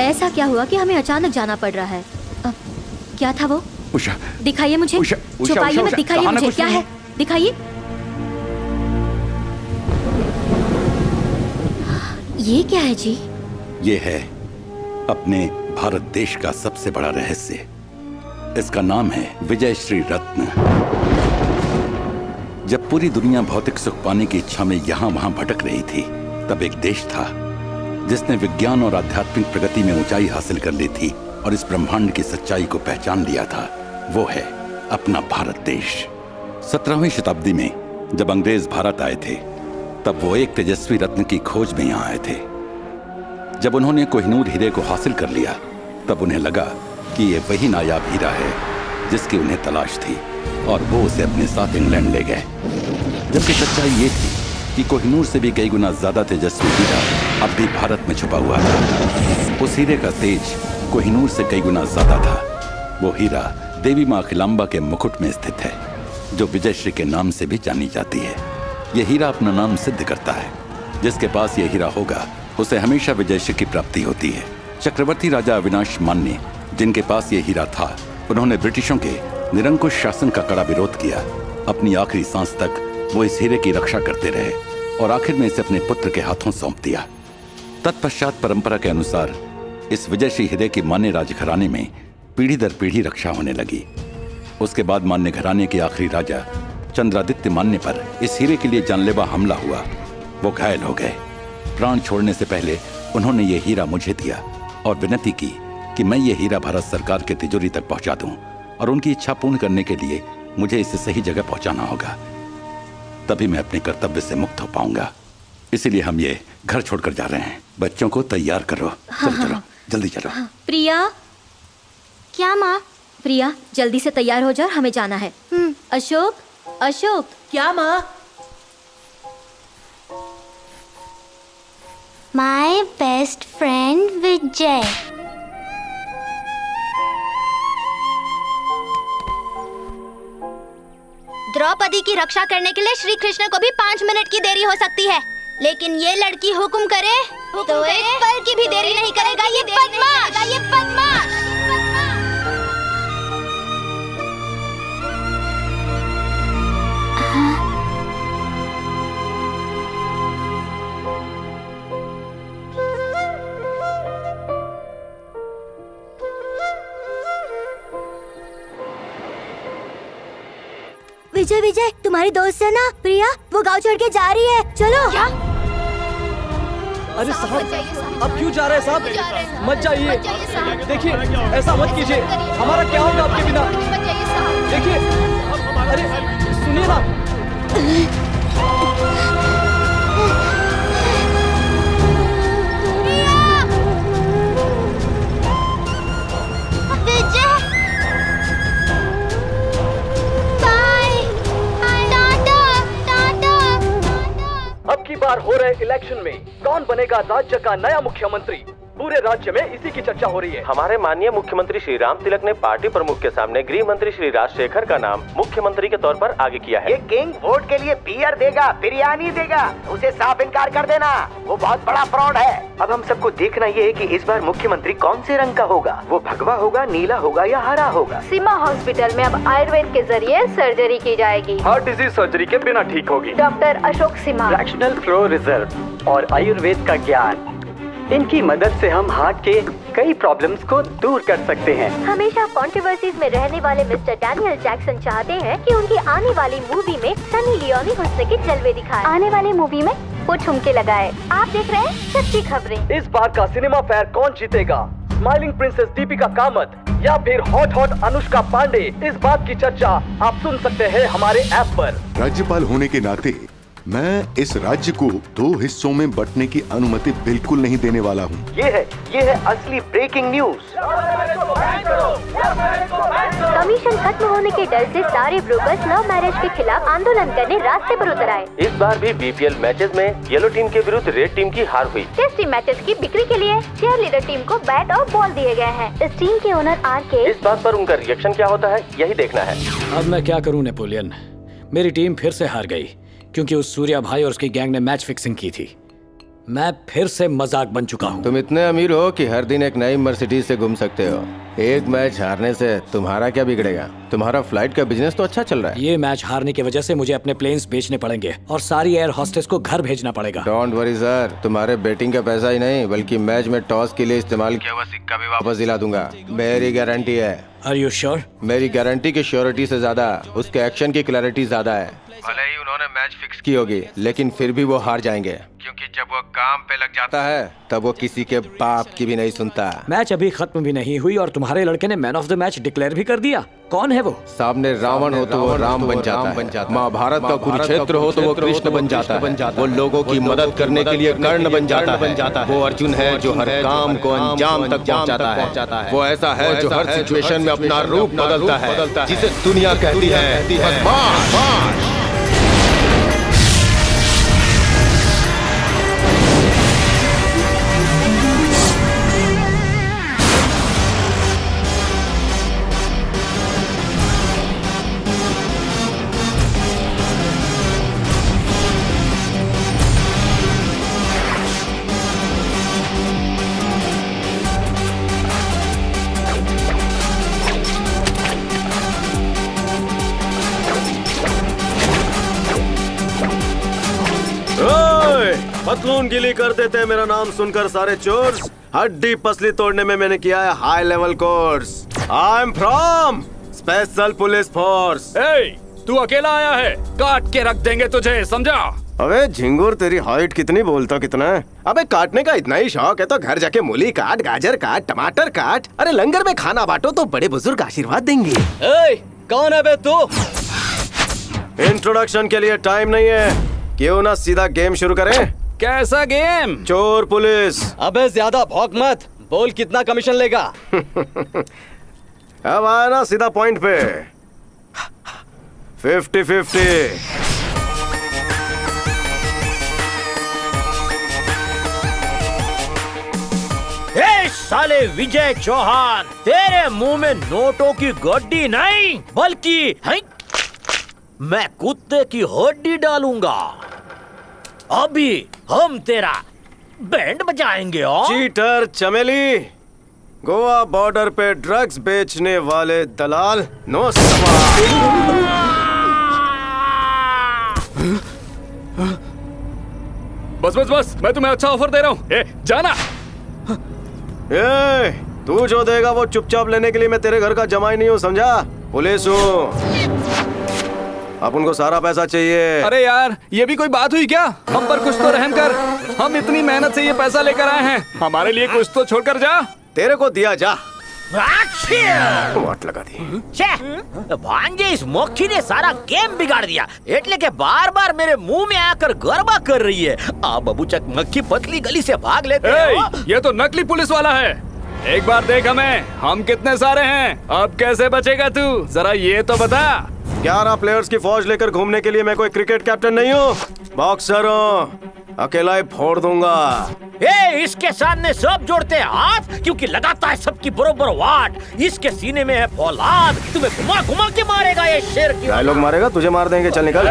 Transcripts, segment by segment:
ऐसा क्या हुआ कि हमें अचानक जाना पड़ रहा है? क्या था वो? उषा, दिखाइए मुझे। छुपाइए मत, दिखाइए मुझे क्या है, दिखाइए। ये क्या है जी? ये है अपने भारत देश का सबसे बड़ा रहस्य। इसका नाम है विजय श्री रत्न। जब पूरी दुनिया भौतिक सुख पाने की इच्छा में यहां वहां भटक रही थी, तब एक देश था जिसने विज्ञान और आध्यात्मिक प्रगति में ऊंचाई हासिल कर ली थी और इस ब्रह्मांड की सच्चाई को पहचान लिया था। वो है अपना भारत देश। 17वीं शताब्दी में जब अंग्रेज भारत आए थे, तब वो एक तेजस्वी रत्न की खोज में यहां आए थे। जब उन्होंने कोहिनूर हीरे को हासिल कर लिया, तब उन्हें लगा कि ये वही नायाब हीरा है जिसकी उन्हें तलाश थी, और वो उसे अपने साथ इंग्लैंड ले गए। जबकि सच्चाई ये थी कि कोहिनूर से भी कई गुना ज्यादा तेजस्वी हीरा अब भी भारत में छुपा हुआ था। उस हीरे का तेज कोहिनूर से कई गुना ज्यादा था। वो हीरा देवी माँ अखिलांबा के मुकुट में स्थित है, जो विजयश्री के नाम से भी जानी जाती है। यह हीरा अपना नाम सिद्ध करता है। जिसके पास यह हीरा होगा, उसे हमेशा विजयश्री की प्राप्ति होती है। चक्रवर्ती राजा अविनाश मान्य, जिनके पास यह हीरा था, उन्होंने ब्रिटिशों के निरंकुश शासन का कड़ा विरोध किया। अपनी आखिरी सांस तक वो इस हीरे की रक्षा करते रहे और आखिर में इसे अपने पुत्र के हाथों सौंप दिया। तत्पश्चात परंपरा के अनुसार इस विजयश्री हीरे की मान्य राजघराने में पीढ़ी दर पीढ़ी रक्षा होने लगी। उसके बाद मान्य घराने के आखिरी राजा चंद्रादित्य मान्य पर इस हीरे के लिए जानलेवा हमला हुआ। वो घायल हो गए। प्राण छोड़ने से पहले उन्होंने ये हीरा मुझे दिया और विनती की कि मैं ये हीरा भारत सरकार के तिजोरी तक पहुंचा दूं, और उनकी इच्छा पूर्ण करने के लिए मुझे इसे सही जगह पहुंचाना होगा। तभी मैं अपने कर्तव्य से मुक्त हो पाऊंगा। इसीलिए हम ये घर छोड़कर जा रहे हैं। बच्चों को तैयार करो। चलो चलो, जल्दी चलो। प्रिया। क्या माँ? प्रिया, जल्दी से तैयार हो जा, हमें जाना है। अशोक, अशोक। क्या माँ? माय बेस्ट फ्रेंड विजय। द्रौपदी की रक्षा करने के लिए श्री कृष्ण को भी 5 मिनट की देरी हो सकती है, लेकिन ये लड़की हुक्म करे तो एक पल की भी देरी नहीं करेगा। ये बदमाश, ये बदमाश। विजय, विजय, तुम्हारी दोस्त है ना प्रिया, वो गांव छोड़ के जा रही है। चलो। क्या? अरे साहब, अब क्यों जा रहे हैं साहब? मत जाइए। देखिए, ऐसा मत कीजिए। हमारा क्या होगा आपके बिना? देखिए, अरे सुनिए ना। अब की बार हो रहे इलेक्शन में कौन बनेगा राज्य का नया मुख्यमंत्री? पूरे राज्य में इसी की चर्चा हो रही है। हमारे माननीय मुख्यमंत्री श्री राम तिलक ने पार्टी प्रमुख के सामने गृह मंत्री श्री राजशेखर का नाम मुख्यमंत्री के तौर पर आगे किया है। ये किंग वोट के लिए बियर देगा, बिरयानी देगा, उसे साफ इनकार कर देना। वो बहुत बड़ा फ्रॉड है। अब हम सबको देखना ये है कि इस बार मुख्यमंत्री कौन से रंग का होगा। वो भगवा होगा, नीला होगा या हरा होगा। सीमा हॉस्पिटल में अब आयुर्वेद के जरिए सर्जरी की जाएगी। हार्ट डिजीज सर्जरी के बिना ठीक होगी। Doctor Ashok Simha. Fractional flow reserve और आयुर्वेद का ज्ञान, इनकी मदद से हम हार्ट के कई प्रॉब्लम्स को दूर कर सकते हैं। हमेशा कंट्रोवर्सीज में रहने वाले मिस्टर डैनियल जैक्सन चाहते हैं कि उनकी आने वाली मूवी में सनी लियोनी हुस्न के जलवे दिखाए। आने वाली मूवी में वो ठुमके लगाए। आप देख रहे हैं सच्ची खबरें। इस बार का सिनेमा फेयर कौन जीतेगा? स्माइलिंग प्रिंसेस दीपिका कामत या फिर हॉट हॉट अनुष्का पांडे? इस बात की चर्चा आप सुन सकते हैं हमारे ऐप पर। राज्यपाल होने के नाते मैं इस राज्य को 2 हिस्सों में बंटने की अनुमति बिल्कुल नहीं देने वाला हूँ। ये है असली ब्रेकिंग न्यूज। कमीशन खत्म होने के डर से सारे ब्रोकर्स लव मैरिज के खिलाफ आंदोलन करने रास्ते पर उतर आए। इस बार भी बीपीएल मैचेस में येलो टीम के विरुद्ध रेड टीम की हार हुई। टेस्टी मैचेस की बिक्री के लिए चेयर लीडर टीम को बैट और बॉल दिए गए हैं। इस टीम के ओनर आरके, इस बात पर उनका रिएक्शन क्या होता है, यही देखना है। अब मैं क्या करूं नेपोलियन, मेरी टीम फिर से हार गई क्योंकि उस सूर्या भाई और उसकी गैंग ने मैच फिक्सिंग की थी। मैं फिर से मजाक बन चुका हूँ। तुम इतने अमीर हो कि हर दिन एक नई मर्सिडीज से घूम सकते हो। एक मैच हारने से तुम्हारा क्या बिगड़ेगा? तुम्हारा फ्लाइट का बिजनेस तो अच्छा चल रहा है। ये मैच हारने की वजह से मुझे अपने प्लेन्स बेचने पड़ेंगे और सारी एयर हॉस्टेस को घर भेजना पड़ेगा। डोंट वरी सर, तुम्हारे बेटिंग का पैसा ही नहीं बल्कि मैच में टॉस के लिए इस्तेमाल किया हुआ सिक्का भी वापस दिला दूंगा। मेरी गारंटी है। Are you sure? मेरी गारंटी की श्योरिटी से ज्यादा उसके एक्शन की क्लैरिटी ज्यादा है। भले ही उन्होंने मैच फिक्स की होगी लेकिन फिर भी वो हार जाएंगे, क्योंकि जब वो काम पे लग जाता है तब वो किसी के बाप की भी नहीं सुनता। मैच अभी खत्म भी नहीं हुई और तुम्हारे लड़के ने man of the match declare भी कर दिया। कौन है वो? सामने रावण हो तो वो राम बन जाता है, महाभारत का कुरुक्षेत्र हो तो वो कृष्ण बन जाता है, वो लोगों की मदद करने के लिए कर्ण बन जाता है, वो अर्जुन है जो हर काम को अंजाम तक पहुंचाता है, वो ऐसा है जो हर सिचुएशन में अपना रूप बदलता है, जिसे दुनिया कहती है बदमाश। पतलून गिली कर देते हैं मेरा नाम सुनकर सारे चोर। हड्डी पसली तोड़ने में मैंने किया है high level course. I am from special police force. तू अकेला आया है, काट के रख देंगे तुझे, समझा? अबे झिंगुर, तेरी हाइट कितनी बोलता कितना है? अबे काटने का इतना ही शौक है तो घर जाके मूली काट, गाजर काट, टमाटर काट। अरे लंगर में खाना बांटो तो बड़े बुजुर्ग आशीर्वाद देंगे। कौन है बे तू? इंट्रोडक्शन के लिए टाइम नहीं है, क्यों ना सीधा गेम शुरू करें? कैसा गेम? चोर पुलिस। अबे ज्यादा भौंक मत, बोल कितना कमीशन लेगा? अब आया ना सीधा पॉइंट पे। 50-50। साले विजय चौहान, तेरे मुंह में नोटों की गड्डी नहीं बल्कि मैं कुत्ते की हड्डी डालूंगा। अभी हम तेरा बैंड बजाएंगे। और चीटर चमेली, गोवा बॉर्डर पे ड्रग्स बेचने वाले दलाल, नो सवाल। बस बस बस, मैं तुम्हें अच्छा ऑफर दे रहा हूँ, जाना। तू जो देगा वो चुपचाप लेने के लिए मैं तेरे घर का जमाई नहीं हूँ, समझा? पुलिस हूँ, अब उनको सारा पैसा चाहिए। अरे यार, ये भी कोई बात हुई क्या? हम पर कुछ तो रहम कर, हम इतनी मेहनत से ये पैसा लेकर आए हैं, हमारे लिए कुछ तो छोड़कर जा। तेरे को दिया जा। वाट लगा दी। भांजे, इस मोक्षी ने सारा गेम बिगाड़ दिया, એટલે के बार बार मेरे मुंह में आकर गरबा कर रही है। आप बबूचक मक्खी पतली गली से भाग लेते हैं। ये तो नकली पुलिस वाला है। एक बार देख हमें, हम कितने सारे हैं, अब कैसे बचेगा तू, जरा ये तो बता। 11 प्लेयर्स की फौज लेकर घूमने के लिए मैं कोई क्रिकेट कैप्टन नहीं हूँ, बॉक्सर हूँ, अकेला ही फोड़ दूंगा। इसके सामने सब जोड़ते हैं हाथ, क्योंकि लगाता है सबकी बरोबर वाट। इसके सीने में है फौलाद, तुम्हें घुमा घुमा के मारेगा ये शेर की। डायलॉग मारेगा, तुझे मार देंगे, चल निकल।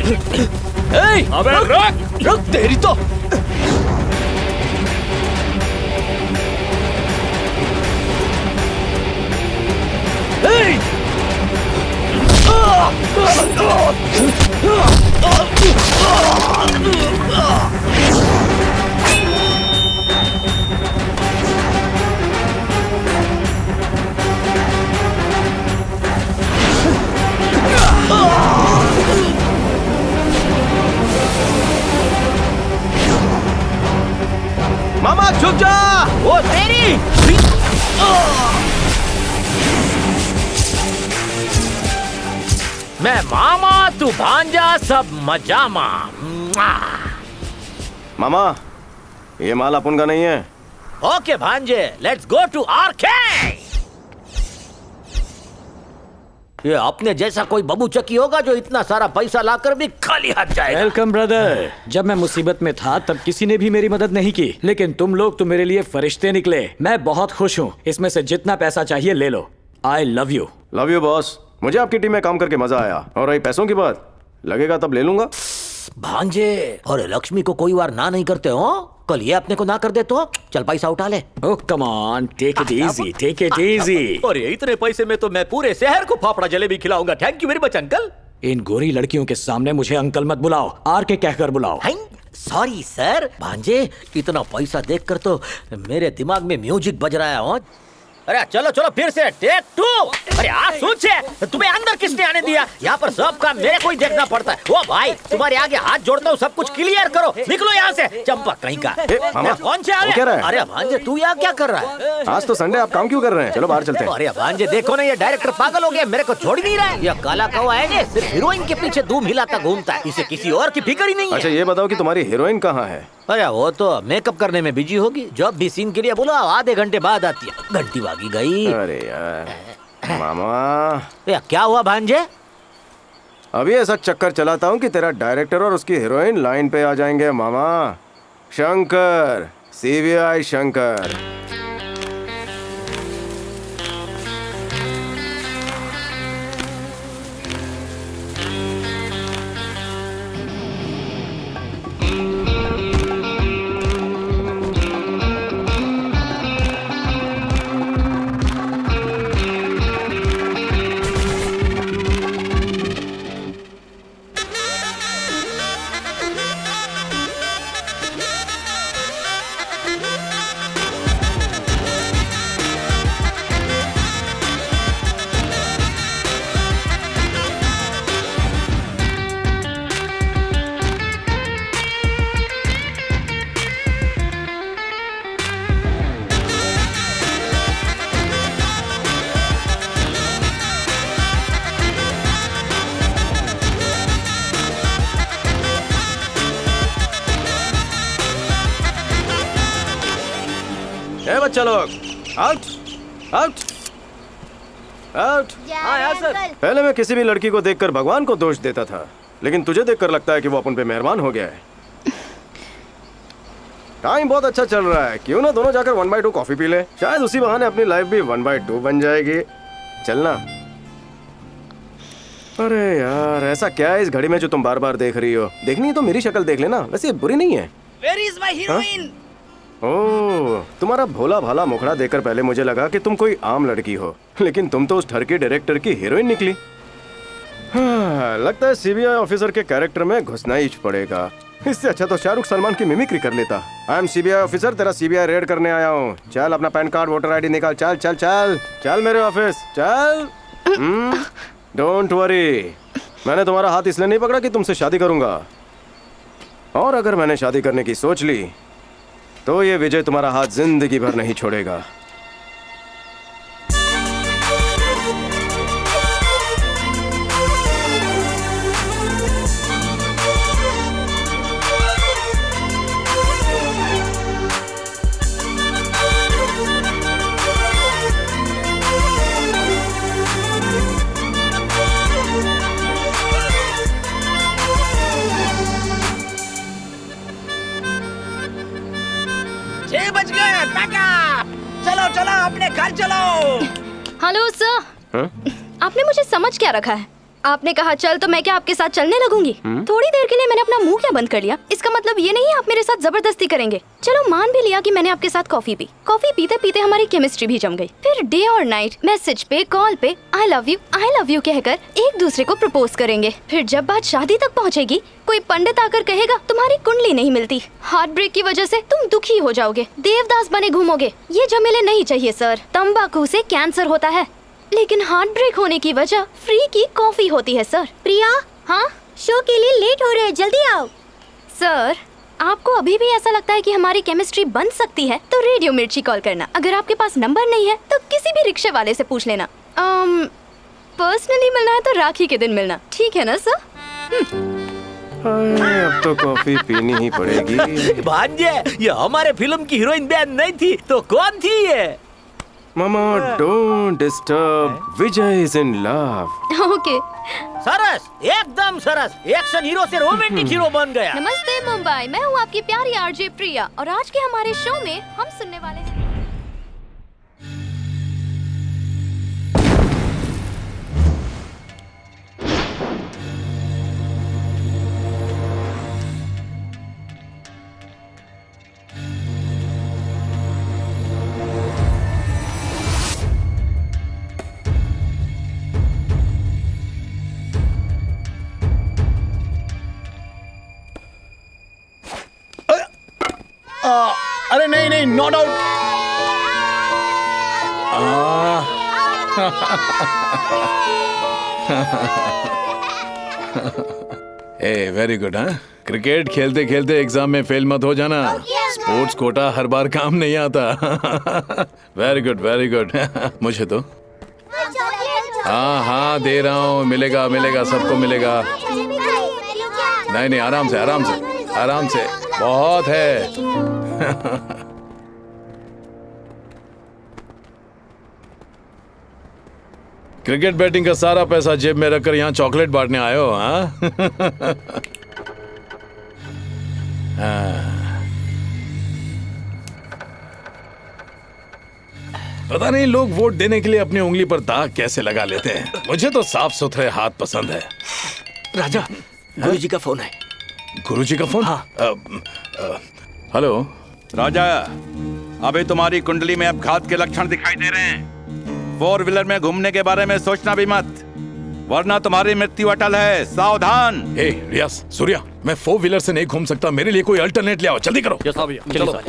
अबे रुक रुक तेरी तो। मामा झुक जा। वो तेरी। मैं मामा तू भांजा सब मजामा। मामा ये माल अपन का नहीं है। ओके भांजे, लेट्स गो टू आरके। ये अपने जैसा कोई बबू चक्की होगा जो इतना सारा पैसा लाकर भी खाली हाथ जाएगा। Welcome brother. जब मैं मुसीबत में था तब किसी ने भी मेरी मदद नहीं की, लेकिन तुम लोग तो मेरे लिए फरिश्ते निकले। मैं बहुत खुश हूँ। इसमें से जितना पैसा चाहिए ले लो। I love you. Love you boss. मुझे आपकी टीम में काम करके मजा आया। और रही पैसों की बात, लगेगा तब ले लूंगा। भांजे, और लक्ष्मी को कोई बार ना नहीं करते हो। कल ये अपने को ना कर दे तो चल पैसा उठा ले। Oh come on, take it easy, take it easy. और ये इतने पैसे में तो मैं पूरे शहर को फाफड़ा जलेबी खिलाऊंगा। Thank you very much uncle. इन गोरी लड़कियों के सामने मुझे अंकल मत बुलाओ, आर के कहकर बुलाओ। Sorry sir. भांजे, इतना पैसा देखकर तो मेरे दिमाग में म्यूजिक बज रहा है। अरे चलो चलो फिर से टेक 2। अरे आप सोचे तुम्हें अंदर किसने आने दिया? यहाँ पर सब काम मेरे को ही देखना पड़ता है। ओ भाई, तुम्हारे आगे हाथ जोड़ता हूँ, सब कुछ क्लियर करो। निकलो यहाँ से चंपा कहीं का। मामा, कौन से आ वो क्या रहा है? अरे भांजे, तू यहाँ क्या कर रहा है? आज तो संडे, आप काम क्यों कर रहे हैं? चलो बाहर चलते हैं। अरे भांजे देखो ना, ये डायरेक्टर पागल हो गया, मेरे को छोड़ ही नहीं रहा है। ये काला कौवा है ये, सिर्फ हीरोइन के पीछे धूम हिलाता घूमता है। इसे किसी और की फिक्र ही नहीं है। अच्छा ये बताओ कि तुम्हारी हीरोइन कहाँ है? अरे वो तो मेकअप करने में बिजी होगी। जब भी सीन के लिए बोला आधे घंटे बाद आती है। घंटी वागी गई। अरे यार मामा, क्या हुआ भांजे? अभी ऐसा चक्कर चलाता हूँ कि तेरा डायरेक्टर और उसकी हीरोइन लाइन पे आ जाएंगे। मामा शंकर, CBI शंकर। बच्चा लोग आउट आउट आउट। हाँ सर। पहले मैं किसी भी लड़की को देखकर भगवान को दोष देता था, लेकिन तुझे देखकर लगता है कि वो अपन पे मेहरबान हो गया है। टाइम बहुत अच्छा चल रहा है, क्यों ना दोनों जाकर 1/2 कॉफी पी ले। शायद उसी बहाने अपनी लाइफ भी 1/2 बन जाएगी। चलना। अरे यार, ऐसा क्या है इस घड़ी में जो तुम बार बार देख रही हो? देखनी है तो मेरी शक्ल देख लेना, वैसे बुरी नहीं है। Where is my heroine? ओह, तुम्हारा भोला भाला मुखड़ा देखकर पहले मुझे लगा कि तुम कोई आम लड़की हो, लेकिन तुम तो उस ठरकी डायरेक्टर की हीरोइन निकली। हाँ, लगता है CBI ऑफिसर के कैरेक्टर में घुसना ही पड़ेगा। इससे अच्छा तो शाहरुख सलमान की मिमिक्री कर लेता। आई एम CBI ऑफिसर, तेरा CBI रेड करने आया हूँ। चल अपना पैन कार्ड, वोटर ID निकाल। चल चल चल चल मेरे ऑफिस चल। डोंट वरी, मैंने तुम्हारा हाथ इसलिए नहीं पकड़ा कि तुमसे शादी करूंगा, और अगर मैंने शादी करने की सोच ली तो ये विजय तुम्हारा हाथ जिंदगी भर नहीं छोड़ेगा। चलो चलो अपने घर चलो। Hello sir. आपने मुझे समझ क्या रखा है? आपने कहा चल तो मैं क्या आपके साथ चलने लगूंगी? थोड़ी देर के लिए मैंने अपना मुंह क्या बंद कर लिया? इसका मतलब ये नहीं है आप मेरे साथ जबरदस्ती करेंगे। चलो मान भी लिया कि मैंने आपके साथ कॉफी पी। कॉफी पीते पीते हमारी केमिस्ट्री भी जम गई। फिर डे और नाइट मैसेज पे कॉल पे आई लव यू कहकर एक दूसरे को प्रपोज करेंगे। फिर जब बात शादी तक पहुँचेगी कोई पंडित आकर कहेगा तुम्हारी कुंडली नहीं मिलती, हार्ट ब्रेक की वजह से तुम दुखी हो जाओगे, देवदास बने घूमोगे। ये झमेले नहीं चाहिए सर। तंबाकू से कैंसर होता है लेकिन हार्ट ब्रेक होने की वजह फ्री की कॉफी होती है सर। प्रिया, हाँ शो के लिए लेट हो रहे हैं, जल्दी आओ। सर आपको अभी भी ऐसा लगता है कि हमारी केमिस्ट्री बन सकती है तो रेडियो मिर्ची कॉल करना। अगर आपके पास नंबर नहीं है तो किसी भी रिक्शे वाले से पूछ लेना। पर्सनली मिलना है तो राखी के दिन मिलना, ठीक है ना सर? अब तो कॉफी पीनी ही पड़ेगी। भांजे, ये हमारे फिल्म की हीरोइन बहन नहीं थी तो कौन थी ये? मामा don't disturb, Vijay is in love. Okay. सरस, एकदम सरस। एक्शन हीरो से रोमांटिक हीरो बन गया। नमस्ते मुंबई, मैं हूँ आपकी प्यारी आरजे प्रिया और आज के हमारे शो में हम सुनने वाले हैं। अरे नहीं नहीं, not out. A very good. हाँ, क्रिकेट खेलते खेलते एग्जाम में फेल मत हो जाना। स्पोर्ट्स कोटा हर बार काम नहीं आता। Very good very good. मुझे तो हाँ हाँ दे रहा हूँ, मिलेगा मिलेगा, सबको मिलेगा। नहीं नहीं, आराम से आराम से आराम से, बहुत है। क्रिकेट बैटिंग का सारा पैसा जेब में रखकर यहाँ चॉकलेट बांटने आए हो? पता नहीं लोग वोट देने के लिए अपनी उंगली पर दाग कैसे लगा लेते हैं। मुझे तो साफ सुथरे हाथ पसंद है। राजा, गुरुजी का फोन है। गुरुजी का फोन? हाँ। हेलो राजा, अभी तुम्हारी कुंडली में अब घात के लक्षण दिखाई दे रहे हैं। 4 व्हीलर में घूमने के बारे में सोचना भी मत, वरना तुम्हारी मृत्यु अटल है। सावधान। हे रियाज, सूर्या, मैं 4 व्हीलर से नहीं घूम सकता, मेरे लिए कोई अल्टरनेट ले आओ, जल्दी करो। चलो।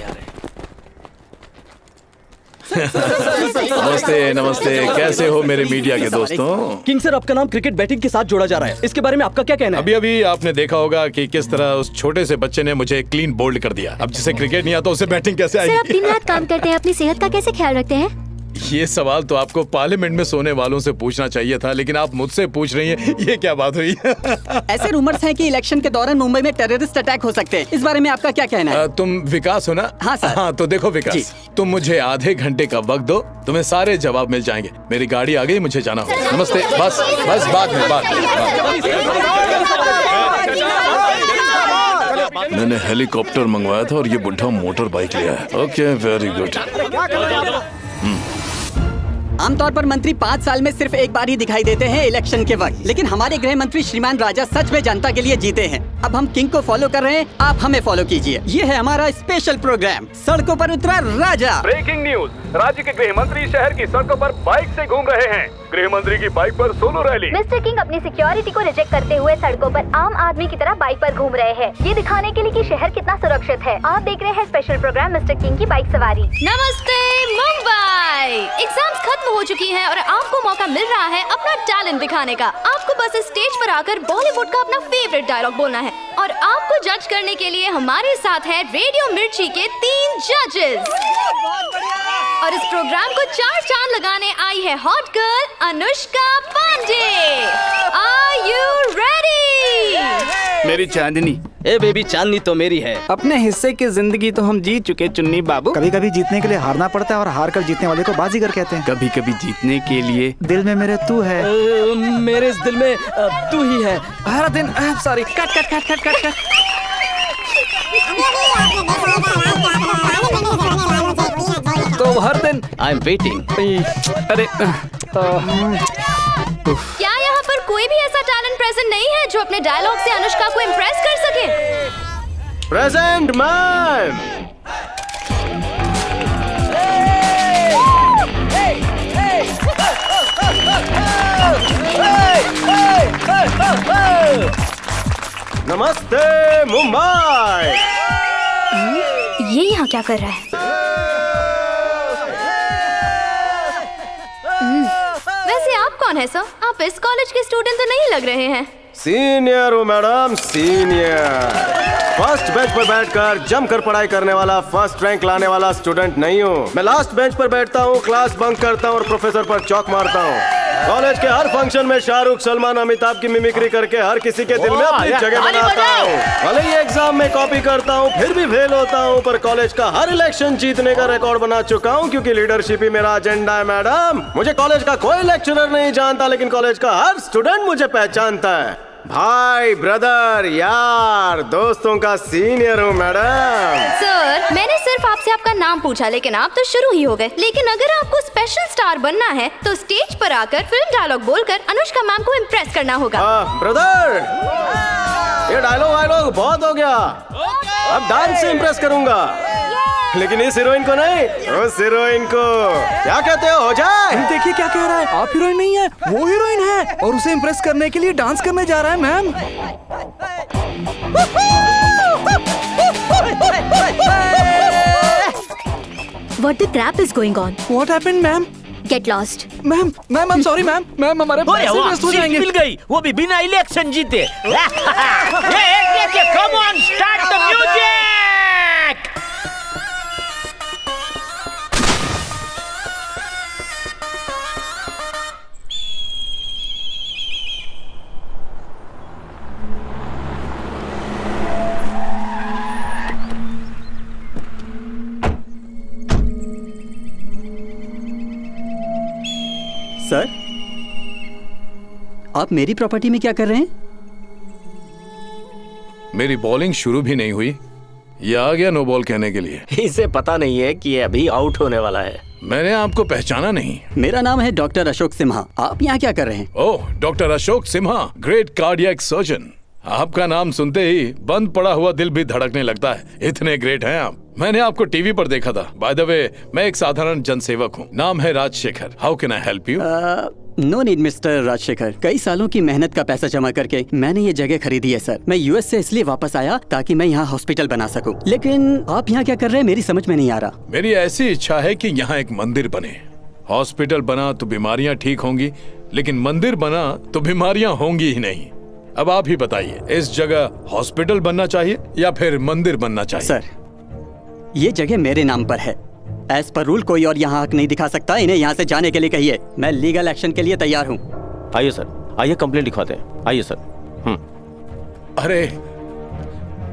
नमस्ते नमस्ते, कैसे हो मेरे मीडिया के दोस्तों? किंग सर, आपका नाम क्रिकेट बैटिंग के साथ जोड़ा जा रहा है, इसके बारे में आपका क्या कहना है? अभी अभी आपने देखा होगा कि किस तरह उस छोटे से बच्चे ने मुझे क्लीन बोल्ड कर दिया। अब जिसे क्रिकेट नहीं आता उसे बैटिंग कैसे सर, आप आएगी? दिन रात काम करते हैं, अपनी सेहत का कैसे ख्याल रखते हैं? ये सवाल तो आपको पार्लियामेंट में सोने वालों से पूछना चाहिए था, लेकिन आप मुझसे पूछ रही हैं, ये क्या बात हुई? ऐसे रूमर्स हैं कि इलेक्शन के दौरान मुंबई में टेररिस्ट अटैक हो सकते हैं, इस बारे में आपका क्या कहना है? तुम विकास हो ना? हाँ सर। हाँ तो देखो विकास, तुम मुझे आधे घंटे का वक्त दो, तुम्हें सारे जवाब मिल जाएंगे। मेरी गाड़ी आ गई, मुझे जाना होगा। नमस्ते। बस बस बाद में बात। मैंने हेलीकॉप्टर मंगवाया था और ये बुढ़ा मोटर बाइक लिया है। Okay, very good. आमतौर पर मंत्री 5 साल में सिर्फ एक बार ही दिखाई देते हैं इलेक्शन के वक्त, लेकिन हमारे गृह मंत्री श्रीमान राजा सच में जनता के लिए जीते हैं। अब हम किंग को फॉलो कर रहे हैं, आप हमें फॉलो कीजिए। ये है हमारा स्पेशल प्रोग्राम, सड़कों पर उतरा राजा। ब्रेकिंग न्यूज, राज्य के गृह मंत्री शहर की सड़कों पर बाइक से घूम रहे हैं। गृह मंत्री की बाइक पर सोलो रैली। मिस्टर किंग अपनी सिक्योरिटी को रिजेक्ट करते हुए सड़कों पर आम आदमी की तरह बाइक पर घूम रहे हैं, ये दिखाने के लिए कि शहर कितना सुरक्षित है। आप देख रहे हैं स्पेशल प्रोग्राम मिस्टर किंग की बाइक सवारी। नमस्ते मुंबई, एग्जाम्स खत्म हो चुकी हैं और आपको मौका मिल रहा है अपना टैलेंट दिखाने का। आपको बस स्टेज पर आकर बॉलीवुड का अपना फेवरेट डायलॉग बोलना है और आपको जज करने के लिए हमारे साथ है रेडियो मिर्ची के 3 जजेस। और इस प्रोग्राम को 4 चांद लगाने आई है hot girl Anushka Pandey. Are you ready? मेरी चांदनी। ए बेबी, चांदनी तो मेरी है। अपने हिस्से की जिंदगी तो हम जीत चुके चुन्नी बाबू। कभी कभी जीतने के लिए हारना पड़ता है और हार कर जीतने वाले को बाजीगर कहते हैं। कभी कभी जीतने के लिए दिल में मेरे तू है। मेरे इस दिल में तू ही है। हर दिन sorry, cut cut cut cut cut cut. तो हर दिन आई एम वेटिंग। अरे क्या यहाँ पर कोई कोई भी ऐसा टैलेंट प्रेजेंट नहीं है जो अपने डायलॉग से अनुष्का को इम्प्रेस कर सके। Present ma'am. नमस्ते मुंबई। ये यहाँ क्या कर रहा है? वैसे आप कौन है सर? आप इस कॉलेज के स्टूडेंट तो नहीं लग रहे हैं। सीनियर हूँ मैडम, सीनियर। फर्स्ट बेंच पर बैठकर जमकर पढ़ाई करने वाला, फर्स्ट रैंक लाने वाला स्टूडेंट नहीं हूँ। मैं लास्ट बेंच पर बैठता हूँ, क्लास बंक करता हूँ और प्रोफेसर पर चौक मारता हूँ। कॉलेज के हर फंक्शन में शाहरुख, सलमान, अमिताभ की मिमिक्री करके हर किसी के दिल में अपनी जगह बनाता हूँ। भले ही एग्जाम में कॉपी करता हूँ फिर भी फेल होता हूँ, पर कॉलेज का हर इलेक्शन जीतने का रिकॉर्ड बना चुका हूँ, क्योंकि लीडरशिप ही मेरा एजेंडा है मैडम। मुझे कॉलेज का कोई लेक्चरर नहीं जानता, लेकिन कॉलेज का हर स्टूडेंट मुझे पहचानता है। भाई, ब्रदर, यार, दोस्तों का सीनियर हूँ मैडम। सर, मैंने सिर्फ आपसे आपका नाम पूछा, लेकिन आप तो शुरू ही हो गए। लेकिन अगर आपको स्पेशल स्टार बनना है तो स्टेज पर आकर फिल्म डायलॉग बोलकर अनुष्का मैम को इम्प्रेस करना होगा। ब्रदर, ये डायलॉग बहुत हो गया, अब डांस से इम्प्रेस करूंगा। लेकिन इस हीरोइन को नहीं, उस हीरोइन को। क्या कहते हो जाए? देखिए क्या कह रहा है। आप हीरोइन नहीं है, वो हीरोइन है और उसे इम्प्रेस करने के लिए डांस करने जा रहा है ma'am. What the crap is going on? What happened, ma'am? Get lost. Ma'am, I'm sorry ma'am. Ma'am, हमारे पैसे वेस्ट हो जाएंगे। मिल गई, वो भी बिना इलेक्शन जीते। Come on, start the music! Sir, आप मेरी प्रॉपर्टी में क्या कर रहे हैं? मेरी बॉलिंग शुरू भी नहीं हुई, ये आ गया नो बॉल कहने के लिए। इसे पता नहीं है कि ये अभी आउट होने वाला है। मैंने आपको पहचाना नहीं। मेरा नाम है डॉक्टर अशोक सिम्हा। आप यहाँ क्या कर रहे हैं? Oh, doctor Ashok Simha, great cardiac surgeon. आपका नाम सुनते ही बंद पड़ा हुआ दिल भी धड़कने लगता है, इतने ग्रेट हैं आप। मैंने आपको टीवी पर देखा था। बाय द वे, मैं एक साधारण जनसेवक हूँ, नाम है Rajshekhar. How can I help you? No need mister Rajshekhar. कई सालों की मेहनत का पैसा जमा करके मैंने ये जगह खरीदी है सर। मैं यूएस से इसलिए वापस आया ताकि मैं यहाँ हॉस्पिटल बना सकूं। लेकिन आप यहाँ क्या कर रहे हैं, मेरी समझ में नहीं आ रहा। मेरी ऐसी इच्छा है कि यहाँ एक मंदिर बने। हॉस्पिटल बना तो बीमारियाँ ठीक होंगी, लेकिन मंदिर बना तो बीमारियाँ होंगी ही नहीं। अब आप ही बताइए, इस जगह हॉस्पिटल बनना चाहिए या फिर मंदिर बनना चाहिए? सर, ये जगह मेरे नाम पर है। एज पर रूल कोई और यहाँ हक नहीं दिखा सकता। इन्हें यहाँ से जाने के लिए कहिए। मैं लीगल एक्शन के लिए तैयार हूँ। आइए सर, आइए कंप्लेंट लिखवाते हैं। आइए सर। अरे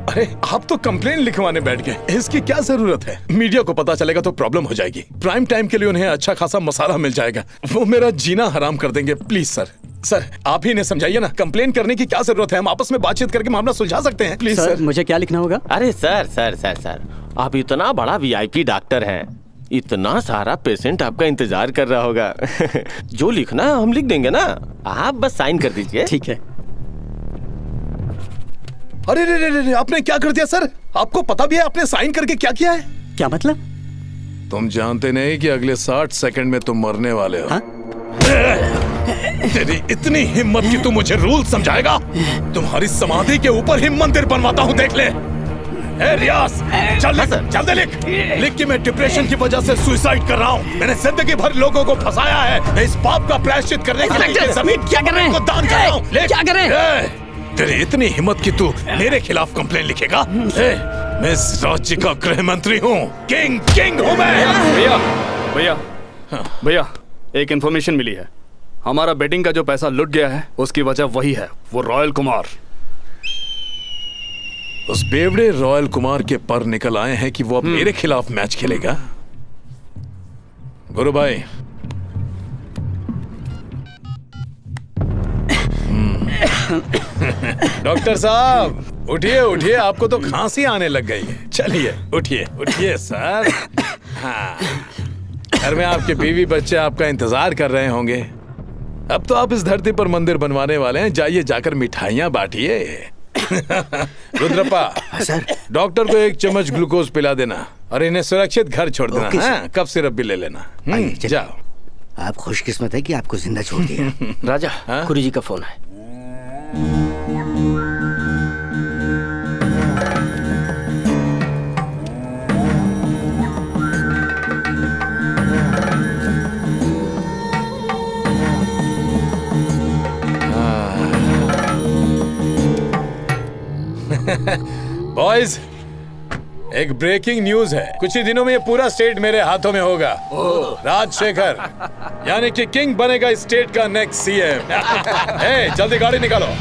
अरे, आप तो कंप्लेंट लिखवाने बैठ गए। इसकी क्या जरूरत है? मीडिया को पता चलेगा तो प्रॉब्लम हो जाएगी। प्राइम टाइम के लिए उन्हें अच्छा खासा मसाला मिल जाएगा, वो मेरा जीना हराम कर देंगे। प्लीज सर, सर आप ही ने समझाइए ना, कंप्लेन करने की क्या जरूरत है? हम आपस में बातचीत करके मामला सुलझा सकते हैं। Please sir. मुझे क्या लिखना होगा? अरे सर सर सर सर, आप इतना बड़ा वीआईपी डॉक्टर हैं, इतना सारा पेशेंट आपका इंतजार कर रहा होगा। जो लिखना है हम लिख देंगे ना, आप बस साइन कर दीजिए। ठीक है। अरे रे रे रे, आपने क्या कर दिया सर? आपको पता भी है आपने साइन करके क्या किया है? क्या मतलब? तुम जानते नहीं कि अगले 60 सेकंड में तुम मरने वाले हो। तेरी इतनी हिम्मत कि तू मुझे रूल समझाएगा? तुम्हारी समाधि के ऊपर ही मंदिर बनवाता हूँ, देख ले। ए रियाज, चल जल्दी लिख कि मैं डिप्रेशन की वजह से सुसाइड कर रहा हूँ। मैंने जिंदगी भर लोगों को फंसाया है। मैं इस पाप का प्रायश्चित करने के लिए जमीन क्या कर रहे हैं? को दान कर रहा हूँ। क्या कर रहे हैं? तेरी इतनी हिम्मत कि तू मेरे खिलाफ कंप्लेन लिखेगा? मैं इस राज्य का गृह मंत्री हूँ, किंग हूँ मैं। भैया, एक इन्फॉर्मेशन मिली है। हमारा बेटिंग का जो पैसा लुट गया है, उसकी वजह वही है, वो रॉयल कुमार। उस बेवड़े रॉयल कुमार के पर निकल आए हैं कि वो अब मेरे खिलाफ मैच खेलेगा। गुरु भाई, डॉक्टर साहब उठिए उठिए, आपको तो खांसी आने लग गई है। चलिए उठिए उठिए सर। हाँ, घर में आपके बीवी बच्चे आपका इंतजार कर रहे होंगे। अब तो आप इस धरती पर मंदिर बनवाने वाले हैं। जाइए जाकर मिठाइयाँ बांटिए। रुद्रप्पा सर, डॉक्टर को 1 चम्मच ग्लूकोज पिला देना और इन्हें सुरक्षित घर छोड़ देना। ओके, हाँ, कफ सिरप भी ले लेना। जाओ। आप खुशकिस्मत है कि आपको जिंदा छोड़ दिया। राजा, गुरु जी का फोन है। बॉयज, एक ब्रेकिंग न्यूज है। कुछ ही दिनों में ये पूरा स्टेट मेरे हाथों में होगा। राजशेखर यानी कि किंग बनेगा इस स्टेट का नेक्स्ट सीएम। हे, जल्दी गाड़ी निकालो।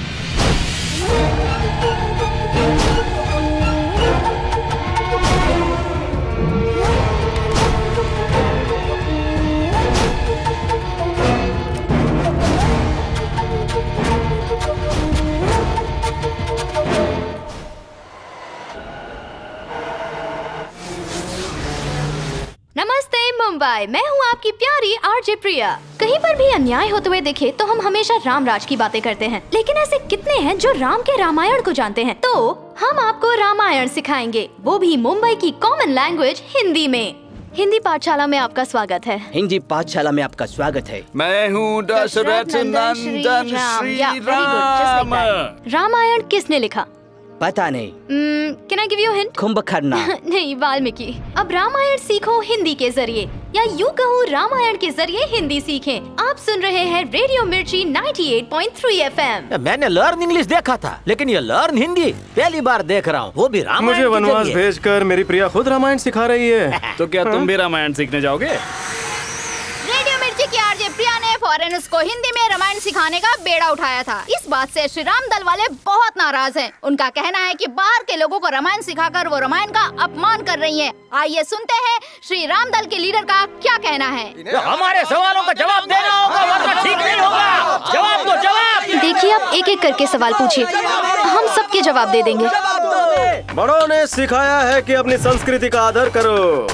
नमस्ते मुंबई, मैं हूँ आपकी प्यारी आरजे प्रिया। कहीं पर भी अन्याय होते हुए दिखे तो हम हमेशा राम राज की बातें करते हैं, लेकिन ऐसे कितने हैं जो राम के रामायण को जानते हैं? तो हम आपको रामायण सिखाएंगे, वो भी मुंबई की कॉमन लैंग्वेज हिंदी में। हिंदी पाठशाला में आपका स्वागत है। हिंदी पाठशाला में आपका स्वागत है। मैं हूँ दशरथ नंदन श्री राम। रामायण किसने लिखा? पता नहीं। Can I give you hint? Kumbhakarna. नहीं, वाल्मीकि। अब रामायण सीखो हिंदी के जरिए, या यूँ कहूँ रामायण के जरिए हिंदी सीखें। आप सुन रहे हैं रेडियो मिर्ची 98.3 FM। मैंने लर्न इंग्लिश देखा था, लेकिन ये लर्न हिंदी पहली बार देख रहा हूँ, वो भी रामायण। मुझे वनवास भेजकर मेरी प्रिया खुद रामायण सिखा रही है। तो क्या तुम भी रामायण सीखने जाओगे? रेडियो मिर्ची की आरजे प्रिया ने फॉरेनर्स को हिंदी में रामायण सिखाने का बेड़ा उठाया था। इस बात से श्री राम दल वाले बहुत नाराज हैं। उनका कहना है कि बाहर के लोगों को रामायण सिखाकर वो रामायण का अपमान कर रही हैं। आइए सुनते हैं श्री राम दल के लीडर का क्या कहना है। हमारे सवालों का जवाब देना होगा, वरना ठीक नहीं होगा। जवाब दो, जवाब। देखिए, आप एक एक करके सवाल पूछिए, हम सबके जवाब दे देंगे। बड़ों ने सिखाया है कि अपनी संस्कृति का आदर करो।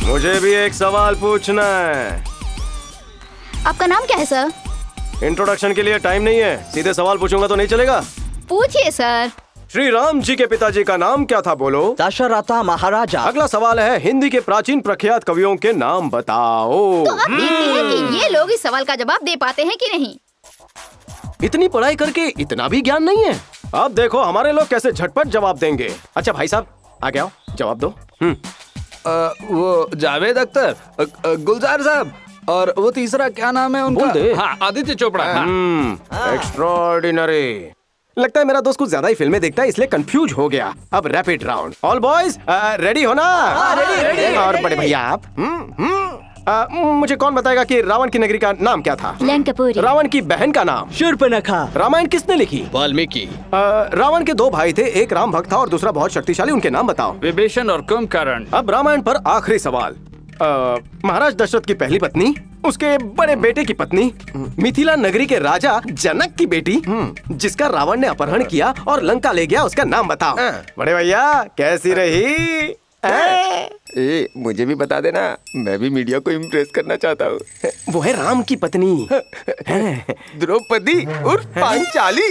मुझे भी एक सवाल पूछना है। आपका नाम क्या है सर? इंट्रोडक्शन के लिए टाइम नहीं है, सीधे सवाल पूछूंगा तो नहीं चलेगा। पूछिए सर। श्री राम जी के पिताजी का नाम क्या था? बोलो। दशरथ महाराजा। अगला सवाल है, हिंदी के प्राचीन प्रख्यात कवियों के नाम बताओ। तो अब देखते हैं कि ये लोग इस सवाल का जवाब दे पाते हैं कि नहीं। इतनी पढ़ाई करके इतना भी ज्ञान नहीं है। अब देखो हमारे लोग कैसे झटपट जवाब देंगे। अच्छा भाई साहब, आगे आओ, जवाब दो। वो जावेद अख्तर, गुलजार साहब, और वो तीसरा क्या नाम है उनका? हाँ, आदित्य चोपड़ा। एक्स्ट्राऑर्डिनरी। लगता है मेरा दोस्त कुछ ज्यादा ही फिल्में देखता है, इसलिए कंफ्यूज हो गया। अब rapid round. All boys ready हो ना? रेडी। और बड़े भैया आप? मुझे कौन बताएगा कि रावण की नगरी का नाम क्या था? लंकापुरी। रावण की बहन का नाम? शूर्पणखा। रामायण किसने लिखी? वाल्मीकि। रावण के 2 भाई थे, एक राम भक्त था और दूसरा बहुत शक्तिशाली। उनके नाम बताओ। विभीषण और कुंभकर्ण। अब रामायण पर आखिरी सवाल। महाराज दशरथ की पहली पत्नी, उसके बड़े बेटे की पत्नी, मिथिला नगरी के राजा जनक की बेटी, जिसका रावण ने अपहरण किया और लंका ले गया, उसका नाम बताओ। बड़े भैया कैसी रही? मुझे भी बता देना, मैं भी मीडिया को इम्प्रेस करना चाहता हूँ। वो है राम की पत्नी द्रौपदी उर्फ पांचाली।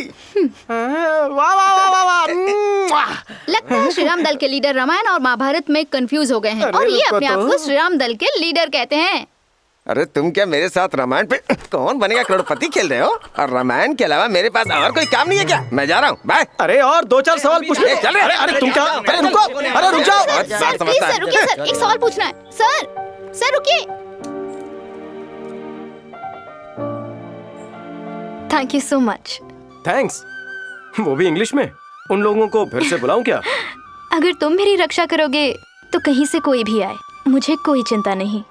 वाह वाह वाह वाह। लगता है श्री राम दल के लीडर रामायण और महाभारत में कंफ्यूज हो गए हैं, और ये अपने आप को श्री राम दल के लीडर कहते हैं। अरे तुम क्या मेरे साथ रामायण पे कौन बनेगा करोड़पति खेल रहे हो? और रामायण के अलावा मेरे पास और कोई काम नहीं है क्या? मैं जा रहा हूँ, बाय। अरे और 2-4 सवाल पूछने। चल रहे। अरे तुम क्या? अरे रुको, अरे रुक जाओ। सर प्लीज सर रुकिए सर, एक सवाल पूछना है। सर रुकिए। Thank you so much. Thanks, वो भी इंग्लिश में। उन लोगों को फिर से बुलाऊं क्या? अगर तुम मेरी रक्षा करोगे तो कहीं से कोई भी आए, मुझे कोई चिंता नहीं।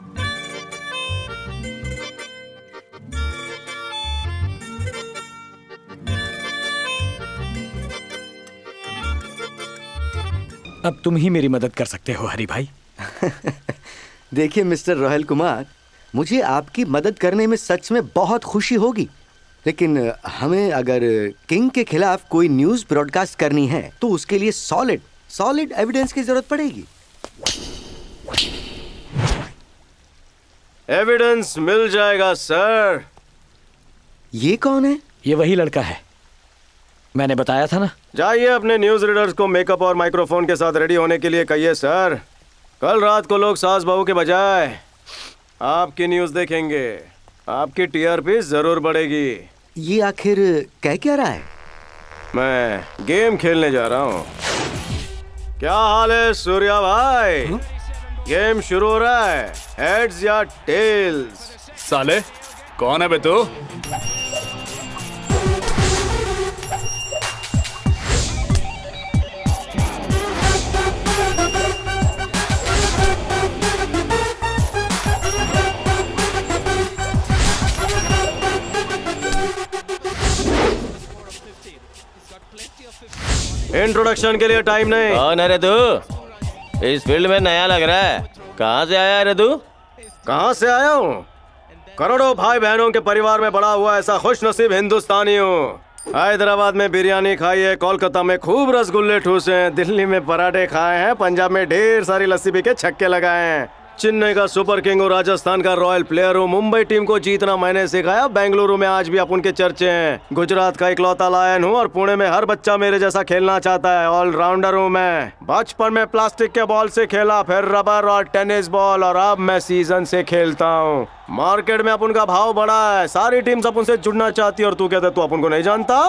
अब तुम ही मेरी मदद कर सकते हो हरी भाई। देखिए मिस्टर रोहिल कुमार, मुझे आपकी मदद करने में सच में बहुत खुशी होगी, लेकिन हमें अगर किंग के खिलाफ कोई न्यूज़ ब्रॉडकास्ट करनी है तो उसके लिए सॉलिड एविडेंस की जरूरत पड़ेगी। एविडेंस मिल जाएगा सर। ये कौन है? ये वही लड़का है, मैंने बताया था ना। जाइए अपने न्यूज रीडर्स को मेकअप और माइक्रोफोन के साथ रेडी होने के लिए कहिए सर। कल रात को लोग सास बहू के बजाय आपकी न्यूज देखेंगे, आपकी टीआरपी जरूर बढ़ेगी। ये आखिर कह क्या रहा है? मैं गेम खेलने जा रहा हूँ। क्या हाल है सूर्या भाई? गेम शुरू हो रहा है, हेड्स या टेल्स? साले कौन है बे तू? इंट्रोडक्शन के लिए टाइम नहीं। कौन है रे तू? इस फील्ड में नया लग रहा है। कहाँ से आया रे तू? कहाँ से आया हूँ? करोड़ों भाई बहनों के परिवार में बड़ा हुआ ऐसा खुश नसीब हिंदुस्तानी हूँ। हैदराबाद में बिरयानी खाई है, कोलकाता में खूब रसगुल्ले ठूसे हैं, दिल्ली में पराठे खाए हैं, पंजाब में ढेर सारी लस्सी पी के छक्के लगाए हैं, चेन्नई का सुपर किंग हूँ, राजस्थान का रॉयल प्लेयर हूँ, मुंबई टीम को जीतना मैंने सिखाया, बेंगलुरु में आज भी अपन के चर्चे हैं, गुजरात का इकलौता लायन हूँ और पुणे में हर बच्चा मेरे जैसा खेलना चाहता है। ऑलराउंडर हूँ मैं। बचपन में प्लास्टिक के बॉल से खेला, फिर रबर और टेनिस बॉल, और अब मैं सीजन से खेलता हूँ। मार्केट में अपन का भाव बढ़ा है, सारी टीम्स अपन से जुड़ना चाहती है और तू कहते तू अपन को नहीं जानता।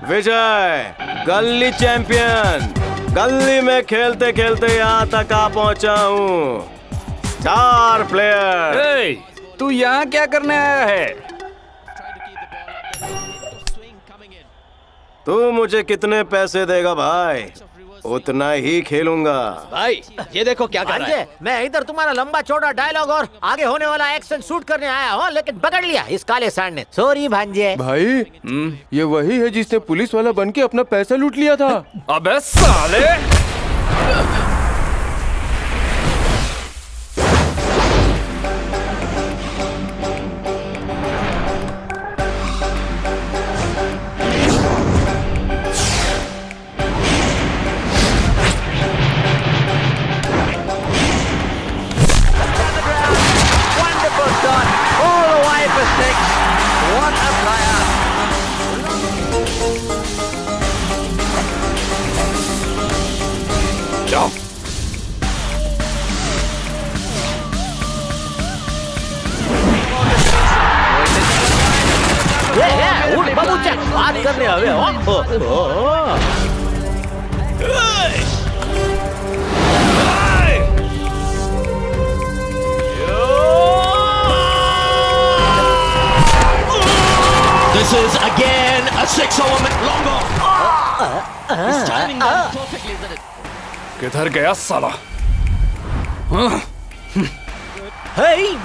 विजय गली चैंपियन, गली में खेलते खेलते यहाँ तक आ पहुँचा हूँ। Star player. तू यहाँ क्या करने आया है? तू मुझे कितने पैसे देगा भाई? उतना ही खेलूंगा। भाई ये देखो क्या कर रहा है। मैं इधर तुम्हारा लंबा चौड़ा डायलॉग और आगे होने वाला एक्शन शूट करने आया हूँ, लेकिन पकड़ लिया इस काले सांड ने। सॉरी भांजे। भाई ये वही है जिसने पुलिस वाला बन के अपना पैसा लूट लिया था। अबे साले! बात करने आवे हो। This is again a 6-element longer. He's timing that perfectly, isn't it? किधर गया साला? Hey!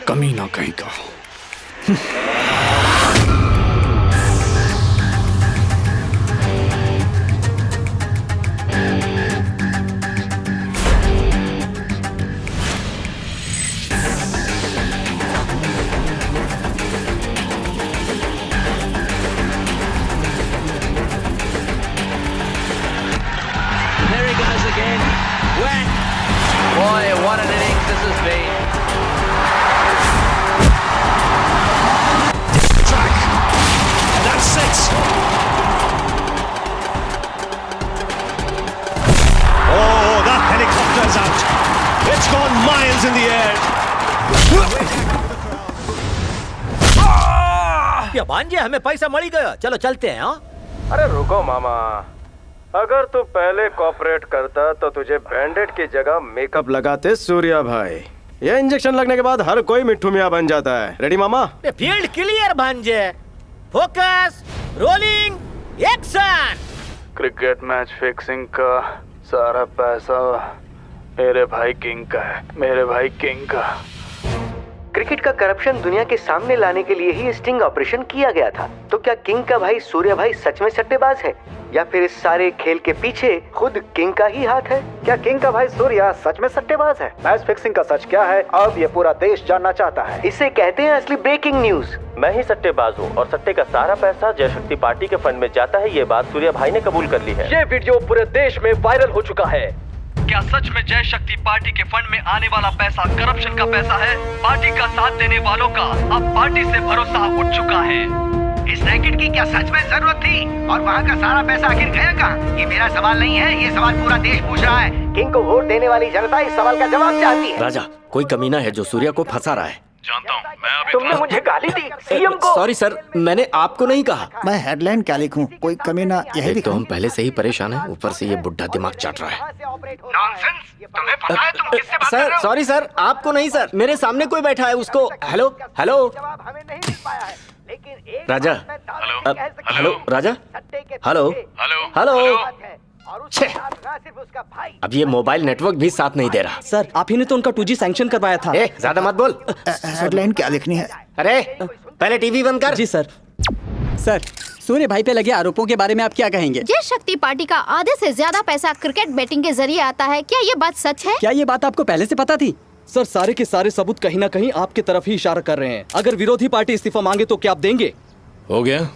कमीना कहीं का। There he goes again. Whack! Boy, what an innings this has been. That's 6. Oh, that helicopter's out. It's gone miles in the air. या भांजे हमें पैसा मળી गया, चलो चलते हैं। हाँ? अरे रुको मामा, अगर तू पहले कॉपरेट करता तो तुझे बैंडेड की जगह मेकअप लगाते सूर्या भाई। ये इंजेक्शन लगने के बाद हर कोई मिट्ठू मियां बन जाता है। रेडी मामा? फील्ड क्लियर भांजे। Focus, rolling, action. Cricket match fixing का सारा पैसा मेरे भाई किंग का है, मेरे भाई किंग का। क्रिकेट का करप्शन दुनिया के सामने लाने के लिए ही स्टिंग ऑपरेशन किया गया था। तो क्या किंग का भाई सूर्या भाई सच में सट्टेबाज है, या फिर इस सारे खेल के पीछे खुद किंग का ही हाथ है? क्या किंग का भाई सूर्या सच में सट्टेबाज है? मैच फिक्सिंग का सच क्या है, अब ये पूरा देश जानना चाहता है। इसे कहते हैं असली ब्रेकिंग न्यूज। मैं ही सट्टेबाज हूँ और सट्टे का सारा पैसा जय शक्ति पार्टी के फंड में जाता है। ये बात सूर्या भाई ने कबूल कर ली है। ये वीडियो पूरे देश में वायरल हो चुका है। क्या सच में जय शक्ति पार्टी के फंड में आने वाला पैसा करप्शन का पैसा है? पार्टी का साथ देने वालों का अब पार्टी से भरोसा उठ चुका है। इस रैकेट की क्या सच में जरूरत थी? और वहाँ का सारा पैसा आखिर गया कहाँ? ये मेरा सवाल नहीं है, ये सवाल पूरा देश पूछ रहा है। किंग को वोट देने वाली जनता इस सवाल का जवाब चाहती है। राजा, कोई कमीना है जो सूर्या को फंसा रहा है। जानता हूँ, मैं अभी तुमने मुझे गाली दी सीएम को। सॉरी सर, मैंने आपको नहीं कहा। मैं हेडलाइन क्या लिखूं? कोई कमीना यही एक तो लिखूं? हम पहले से ही परेशान हैं, ऊपर से ये बुढ़ा दिमाग चाट रहा है। तुम्हें पता है तुम किससे बात कर सर रहे हो? सॉरी सर, आपको नहीं सर, मेरे सामने कोई बैठा है, उसको। Hello hello Raja. Hello Raja. Hello hello. छे, अब ये मोबाइल नेटवर्क भी साथ नहीं दे रहा। सर आप ही ने तो उनका 2G सैंक्शन करवाया था। ज्यादा मत बोल। हेडलाइन क्या लिखनी है? अरे पहले टीवी बंद कर। जी सर। सर, सूर्य भाई पे लगे आरोपों के बारे में आप क्या कहेंगे? जय शक्ति पार्टी का आधे से ज्यादा पैसा क्रिकेट बैटिंग के जरिए आता है, क्या ये बात सच है? क्या ये बात आपको पहले से पता थी? सर सारे के सारे सबूत कहीं ना कहीं आपके तरफ ही इशारा कर रहे हैं। अगर विरोधी पार्टी इस्तीफा मांगे तो क्या आप देंगे? हो गया?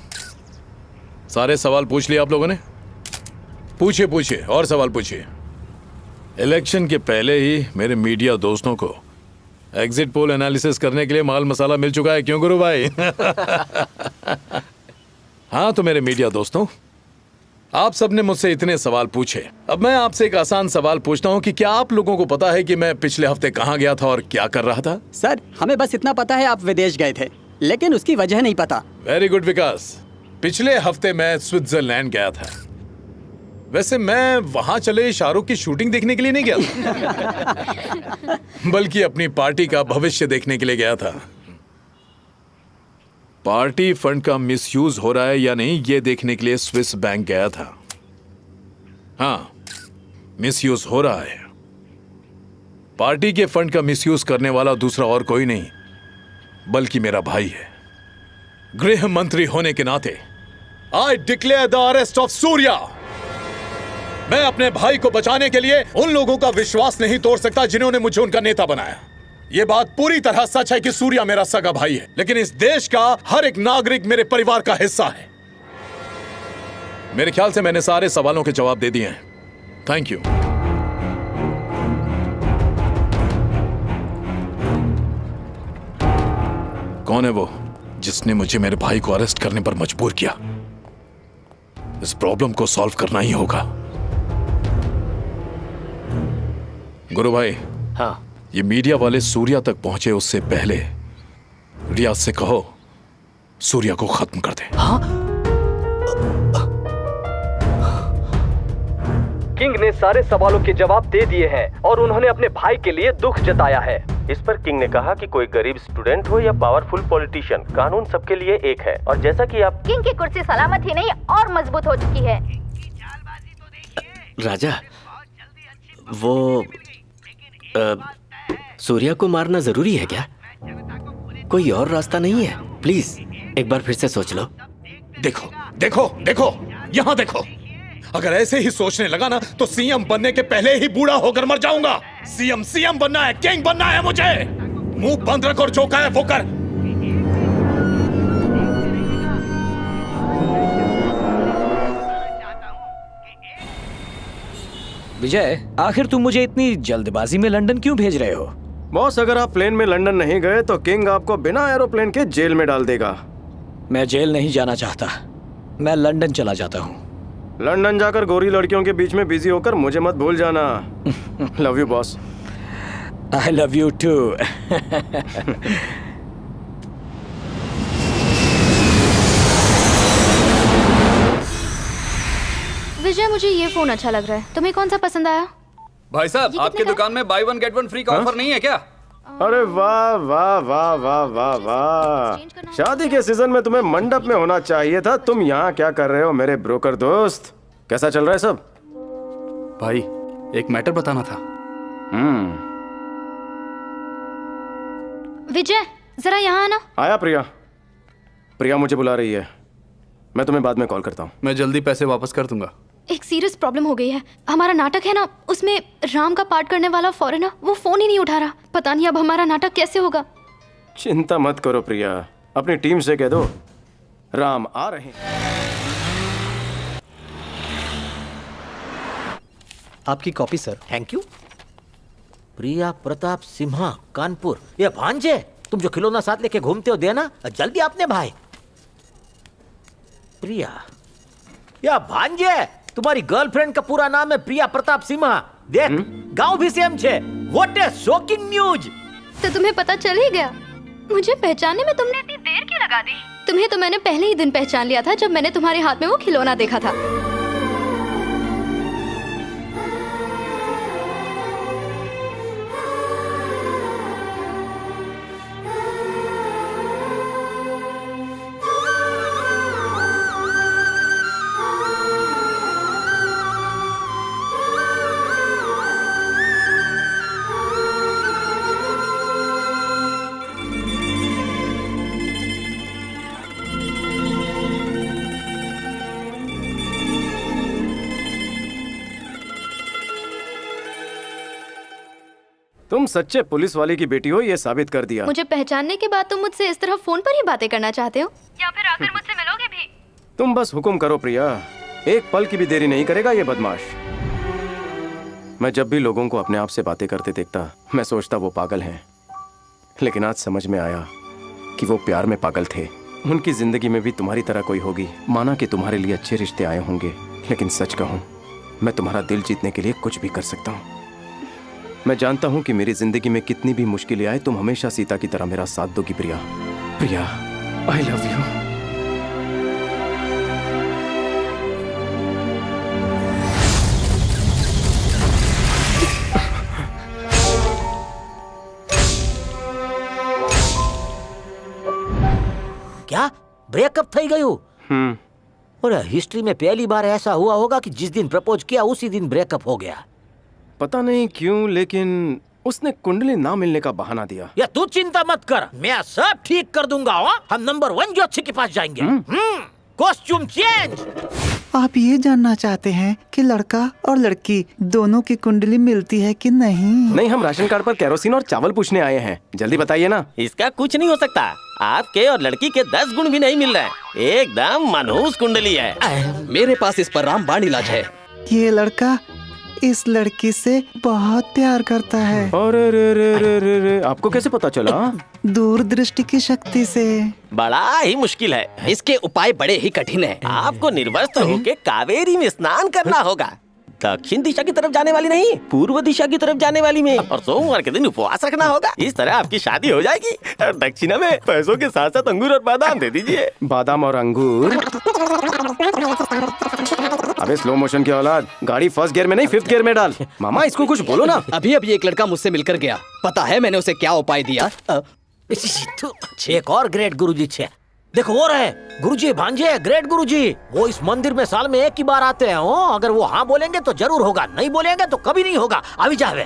सारे सवाल पूछ लिए आप लोगों ने? पूछिए पूछिए और सवाल पूछिए। इलेक्शन के पहले ही मेरे मीडिया दोस्तों को एग्जिट पोल एनालिसिस करने के लिए माल मसाला मिल चुका है, क्यों गुरु भाई? हाँ तो मेरे मीडिया दोस्तों, आप सबने मुझसे इतने सवाल पूछे, अब मैं आपसे एक आसान सवाल पूछता हूँ कि क्या आप लोगों को पता है कि मैं पिछले हफ्ते कहाँ गया था और क्या कर रहा था? सर हमें बस इतना पता है आप विदेश गए थे, लेकिन उसकी वजह नहीं पता। वेरी गुड विकास। पिछले हफ्ते मैं स्विट्जरलैंड गया था। वैसे मैं वहां चले शाहरुख की शूटिंग देखने के लिए नहीं गया था, बल्कि अपनी पार्टी का भविष्य देखने के लिए गया था। पार्टी फंड का मिसयूज हो रहा है या नहीं ये देखने के लिए स्विस बैंक गया था। हाँ, मिसयूज हो रहा है। पार्टी के फंड का मिसयूज करने वाला दूसरा और कोई नहीं बल्कि मेरा भाई है। गृह मंत्री होने के नाते I declare the arrest of Surya. मैं अपने भाई को बचाने के लिए उन लोगों का विश्वास नहीं तोड़ सकता जिन्होंने मुझे उनका नेता बनाया। यह बात पूरी तरह सच है कि सूर्या मेरा सगा भाई है, लेकिन इस देश का हर एक नागरिक मेरे परिवार का हिस्सा है। मेरे ख्याल से मैंने सारे सवालों के जवाब दे दिए हैं। Thank you. कौन है वो जिसने मुझे मेरे भाई को अरेस्ट करने पर मजबूर किया? इस प्रॉब्लम को सॉल्व करना ही होगा। गुरु भाई। हाँ। ये मीडिया वाले सूर्या तक पहुंचे उससे पहले रियाज से कहो सूर्या को खत्म कर दे। हाँ? किंग ने सारे सवालों के जवाब दे दिए हैं और उन्होंने अपने भाई के लिए दुख जताया है। इस पर किंग ने कहा कि कोई गरीब स्टूडेंट हो या पावरफुल पॉलिटिशियन, कानून सबके लिए एक है। और जैसा कि आप किंग की कुर्सी सलामत ही नहीं और मजबूत हो चुकी है। राजा, वो सूर्या को मारना जरूरी है क्या? कोई और रास्ता नहीं है? प्लीज एक बार फिर से सोच लो। देखो देखो देखो, यहाँ देखो। अगर ऐसे ही सोचने लगा ना तो सीएम बनने के पहले ही बूढ़ा होकर मर जाऊंगा। सीएम बनना है, किंग बनना है मुझे। मुंह बंद रख और जो कहा है वो कर। विजय, आखिर तुम मुझे इतनी जल्दबाजी में लंदन क्यों भेज रहे हो? बॉस, अगर आप प्लेन में लंदन नहीं गए तो किंग आपको बिना एरोप्लेन के जेल में डाल देगा। मैं जेल नहीं जाना चाहता, मैं लंदन चला जाता हूँ। लंदन जाकर गोरी लड़कियों के बीच में बिजी होकर मुझे मत भूल जाना। Love you boss. I love you too. Vijay, मुझे ये फोन अच्छा लग रहा है, तुम्हें कौन सा पसंद आया? भाई साहब, आपके दुकान में by one get one free का ऑफर नहीं है क्या? अरे वाह वाह वाह वाह वाह वाह, शादी के सीजन में तुम्हें मंडप में होना चाहिए था। तुम यहाँ क्या कर रहे हो मेरे ब्रोकर दोस्त? कैसा चल रहा है सब? भाई एक मैटर बताना था। विजय जरा यहाँ आना। आया प्रिया। प्रिया मुझे बुला रही है, मैं तुम्हें बाद में कॉल करता हूँ। मैं जल्दी पैसे वापस कर दूंगा। एक सीरियस प्रॉब्लम हो गई है। हमारा नाटक है ना, उसमें राम का पार्ट करने वाला फॉरेनर वो फोन ही नहीं उठा रहा। पता नहीं अब हमारा नाटक कैसे होगा। चिंता मत करो प्रिया, अपनी टीम से कह दो राम आ रहे हैं। आपकी copy sir. Thank you. Priya Pratap Simha, Kanpur. ये भांजे, तुम जो खिलौना साथ लेके घूमते हो देना जल्दी आपने भाई। प्रिया, या भांजे, तुम्हारी गर्लफ्रेंड का पूरा नाम है प्रिया प्रताप सिम्हा। देख, गांव भी सेम छे। What A shocking news. तो तुम्हें पता चल ही गया। मुझे पहचानने में तुमने इतनी देर क्यों लगा दी? तुम्हें तो मैंने पहले ही दिन पहचान लिया था जब मैंने तुम्हारे हाथ में वो खिलौना देखा था। तुम सच्चे पुलिस वाले की बेटी हो, ये साबित कर दिया। मुझे पहचानने के बाद तुम मुझसे इस तरह फोन पर ही बातें करना चाहते हो, या फिर आकर मुझसे मिलोगे भी? तुम बस हुक्म करो प्रिया, एक पल की भी देरी नहीं करेगा ये बदमाश। मैं जब भी लोगों को अपने आप से बातें करते देखता, मैं सोचता वो पागल हैं, लेकिन आज समझ में आया कि वो प्यार में पागल थे। उनकी जिंदगी में भी तुम्हारी तरह कोई होगी। माना कि तुम्हारे लिए अच्छे रिश्ते आए होंगे, लेकिन सच कहूं, मैं तुम्हारा दिल जीतने के लिए कुछ भी कर सकता हूं। मैं जानता हूं कि मेरी जिंदगी में कितनी भी मुश्किलें आए, तुम हमेशा सीता की तरह मेरा साथ दोगी प्रिया। प्रिया, आई लव यू। क्या ब्रेकअप થઈ ગયું? और हिस्ट्री में पहली बार ऐसा हुआ होगा कि जिस दिन प्रपोज किया उसी दिन ब्रेकअप हो गया। पता नहीं क्यों, लेकिन उसने कुंडली ना मिलने का बहाना दिया। या तू चिंता मत कर, मैं सब ठीक कर दूंगा। हम नंबर 1 ज्योतिषी के पास जाएंगे। Costume change. आप ये जानना चाहते हैं कि लड़का और लड़की दोनों की कुंडली मिलती है कि नहीं? नहीं, हम राशन कार्ड पर केरोसिन और चावल पूछने आए हैं। जल्दी बताइए ना। इसका कुछ नहीं हो सकता। आपके और लड़की के 10 गुण भी नहीं मिल रहे हैं। एकदम मनहूस कुंडली है। मेरे पास इस पर रामबाण इलाज है। ये लड़का इस लड़की से बहुत प्यार करता है। अरे रे रे रे रे रे, आपको कैसे पता चला? दूरदृष्टि की शक्ति से। बड़ा ही मुश्किल है। इसके उपाय बड़े ही कठिन है। आपको निर्वस्त्र होके कावेरी में स्नान करना होगा। दक्षिण दिशा की तरफ जाने वाली नहीं, पूर्व दिशा की तरफ जाने वाली में। और सोमवार के दिन उपवास रखना होगा। इस तरह आपकी शादी हो जाएगी। और दक्षिणा में पैसों के साथ साथ अंगूर और बादाम दे दीजिए। बादाम और अंगूर? अबे स्लो मोशन की औलाद, गाड़ी फर्स्ट गियर में नहीं 5th गियर में डाल। मामा, इसको कुछ बोलो ना। अभी अभी एक लड़का मुझसे मिलकर गया। पता है मैंने उसे क्या उपाय दिया? एक और ग्रेट गुरुजी छे। देखो वो रहे गुरुजी, भांजे ग्रेट गुरुजी। वो इस मंदिर में साल में एक ही बार आते हैं। अगर वो हाँ बोलेंगे तो जरूर होगा, नहीं बोलेंगे तो कभी नहीं होगा। अभी जावे।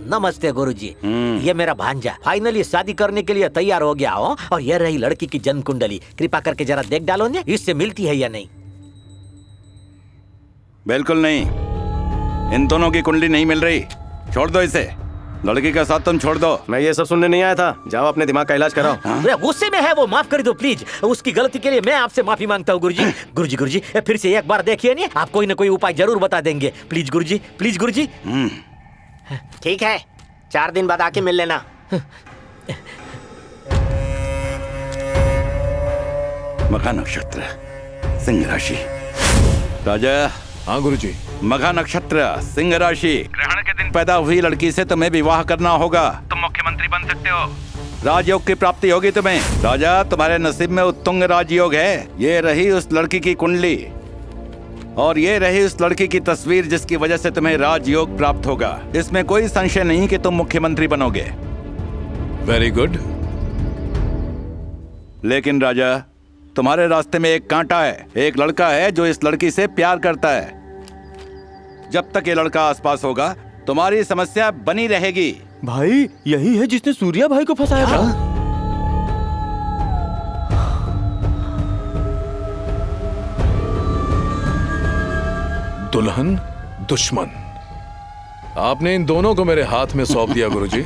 नमस्ते गुरुजी। ये मेरा भांजा फाइनली शादी करने के लिए तैयार हो गया हो। और ये रही लड़की की जन्म कुंडली। कृपा करके जरा देख डालो ने, इससे मिलती है या नहीं? बिल्कुल नहीं, इन दोनों की कुंडली नहीं मिल रही। छोड़ दो इसे। लड़की का साथ तुम छोड़ दो। मैं ये सब सुनने नहीं आया था। जाओ अपने दिमाग का इलाज कराओ। गुस्से में है वो, माफ कर दो प्लीज। उसकी गलती के लिए मैं आपसे माफी मांगता हूँ गुरुजी। गुरुजी गुरुजी फिर से एक बार देखिए नहीं, आप कोई ना कोई उपाय जरूर बता देंगे। प्लीज गुरुजी, प्लीज गुरुजी। ठीक है, 4 दिन बाद आके मिल लेना। मघा नक्षत्र, सिंह राशि। राजा। हाँ गुरुजी। मघा नक्षत्र, सिंह राशि। ग्रहण के दिन पैदा हुई लड़की से तुम्हें विवाह करना होगा। तुम मुख्यमंत्री बन सकते हो। राजयोग की प्राप्ति होगी तुम्हें। राजा, तुम्हारे नसीब में उत्तुंग राजयोग है। ये रही उस लड़की की कुंडली और ये रही उस लड़की की तस्वीर जिसकी वजह से तुम्हें राजयोग प्राप्त होगा। इसमें कोई संशय नहीं कि तुम मुख्यमंत्री बनोगे। Very good. लेकिन राजा, तुम्हारे रास्ते में एक कांटा है। एक लड़का है जो इस लड़की से प्यार करता है। जब तक ये लड़का आसपास होगा तुम्हारी समस्या बनी रहेगी। भाई, यही है जिसने सूर्या भाई को फंसाया था। दुल्हन दुश्मन। आपने इन दोनों को मेरे हाथ में सौंप दिया गुरुजी।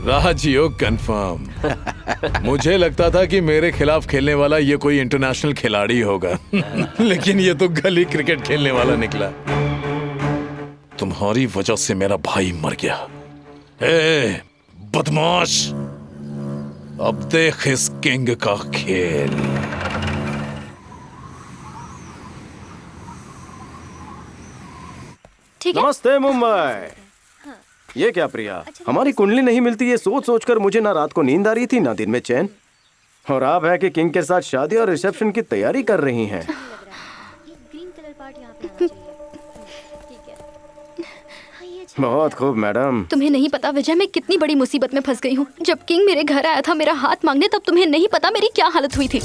राजयोग कंफर्म। मुझे लगता था कि मेरे खिलाफ खेलने वाला ये कोई इंटरनेशनल खिलाड़ी होगा लेकिन ये तो गली क्रिकेट खेलने वाला निकला। तुम्हारी वजह से मेरा भाई मर गया। ए, बदमाश, अब देख इस किंग का खेल। नमस्ते मुंबई। ये क्या प्रिया, हमारी कुंडली नहीं मिलती ये सोच सोच कर मुझे ना रात को नींद आ रही थी ना दिन में चैन। और आप है कि किंग के साथ शादी और रिसेप्शन की तैयारी कर रही हैं। बहुत खूब मैडम। तुम्हें नहीं पता विजय, मैं कितनी बड़ी मुसीबत में फंस गई हूँ। जब किंग मेरे घर आया था मेरा हाथ मांगने, तब तुम्हें नहीं पता मेरी क्या हालत हुई थी।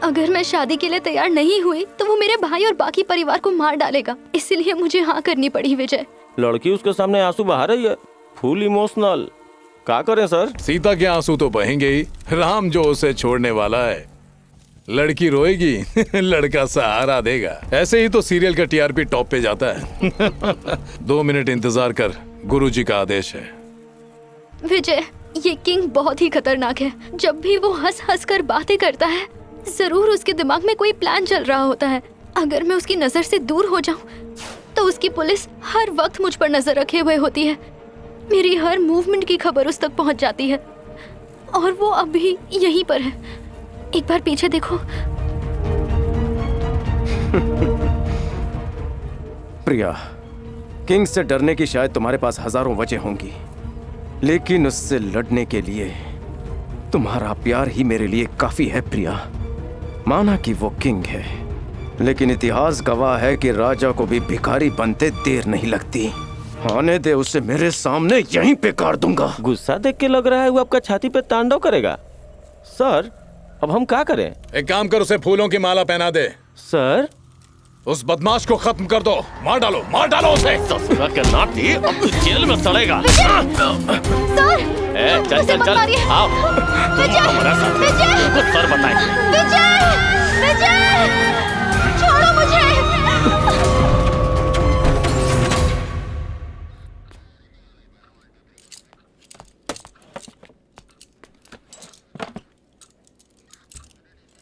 अगर मैं शादी के लिए तैयार नहीं हुई तो वो मेरे भाई और बाकी परिवार को मार डालेगा, इसलिए मुझे हाँ करनी पड़ी। विजय, लड़की उसके सामने आंसू बहा रही है, फुल इमोशनल। क्या करें सर? सीता के आंसू तो बहेंगे ही। राम जो उसे छोड़ने वाला है, लड़की रोएगी लड़का सहारा देगा। ऐसे ही तो सीरियल का टीआरपी टॉप पे जाता है 2 मिनट इंतजार कर, गुरुजी का आदेश है। विजय, ये किंग बहुत ही खतरनाक है। जब भी वो हंस हंस कर बातें करता है, जरूर उसके दिमाग में कोई प्लान चल रहा होता है। अगर मैं उसकी नजर से दूर हो जाऊं, तो उसकी पुलिस हर वक्त मुझ पर नजर रखे हुए होती है। मेरी हर मूवमेंट की खबर उस तक पहुंच जाती है, और वो अभी यहीं पर है। एक बार पीछे देखो। प्रिया, किंग से डरने की शायद तुम्हारे पास हजारों वजह होंगी, लेकिन उससे लड़ने के लिए तुम्हारा प्यार ही मेरे लिए काफी है। प्रिया, माना कि वो किंग है, लेकिन इतिहास गवाह है कि राजा को भी भिखारी बनते देर नहीं लगती। आने दे उसे मेरे सामने, यहीं पे काट दूंगा। गुस्सा देख के लग रहा है वो आपका छाती पे तांडव करेगा। सर, अब हम क्या करें? एक काम कर, उसे फूलों की माला पहना दे। सर, उस बदमाश को खत्म कर दो। मार डालो, मार डालो उसे। ससुरा के नाती अब तो जेल में सड़ेगा। सर, चल चल चल, आओ हमारा साथ। तुमको सर बताए। विजय, विजय, छोड़ो मुझे।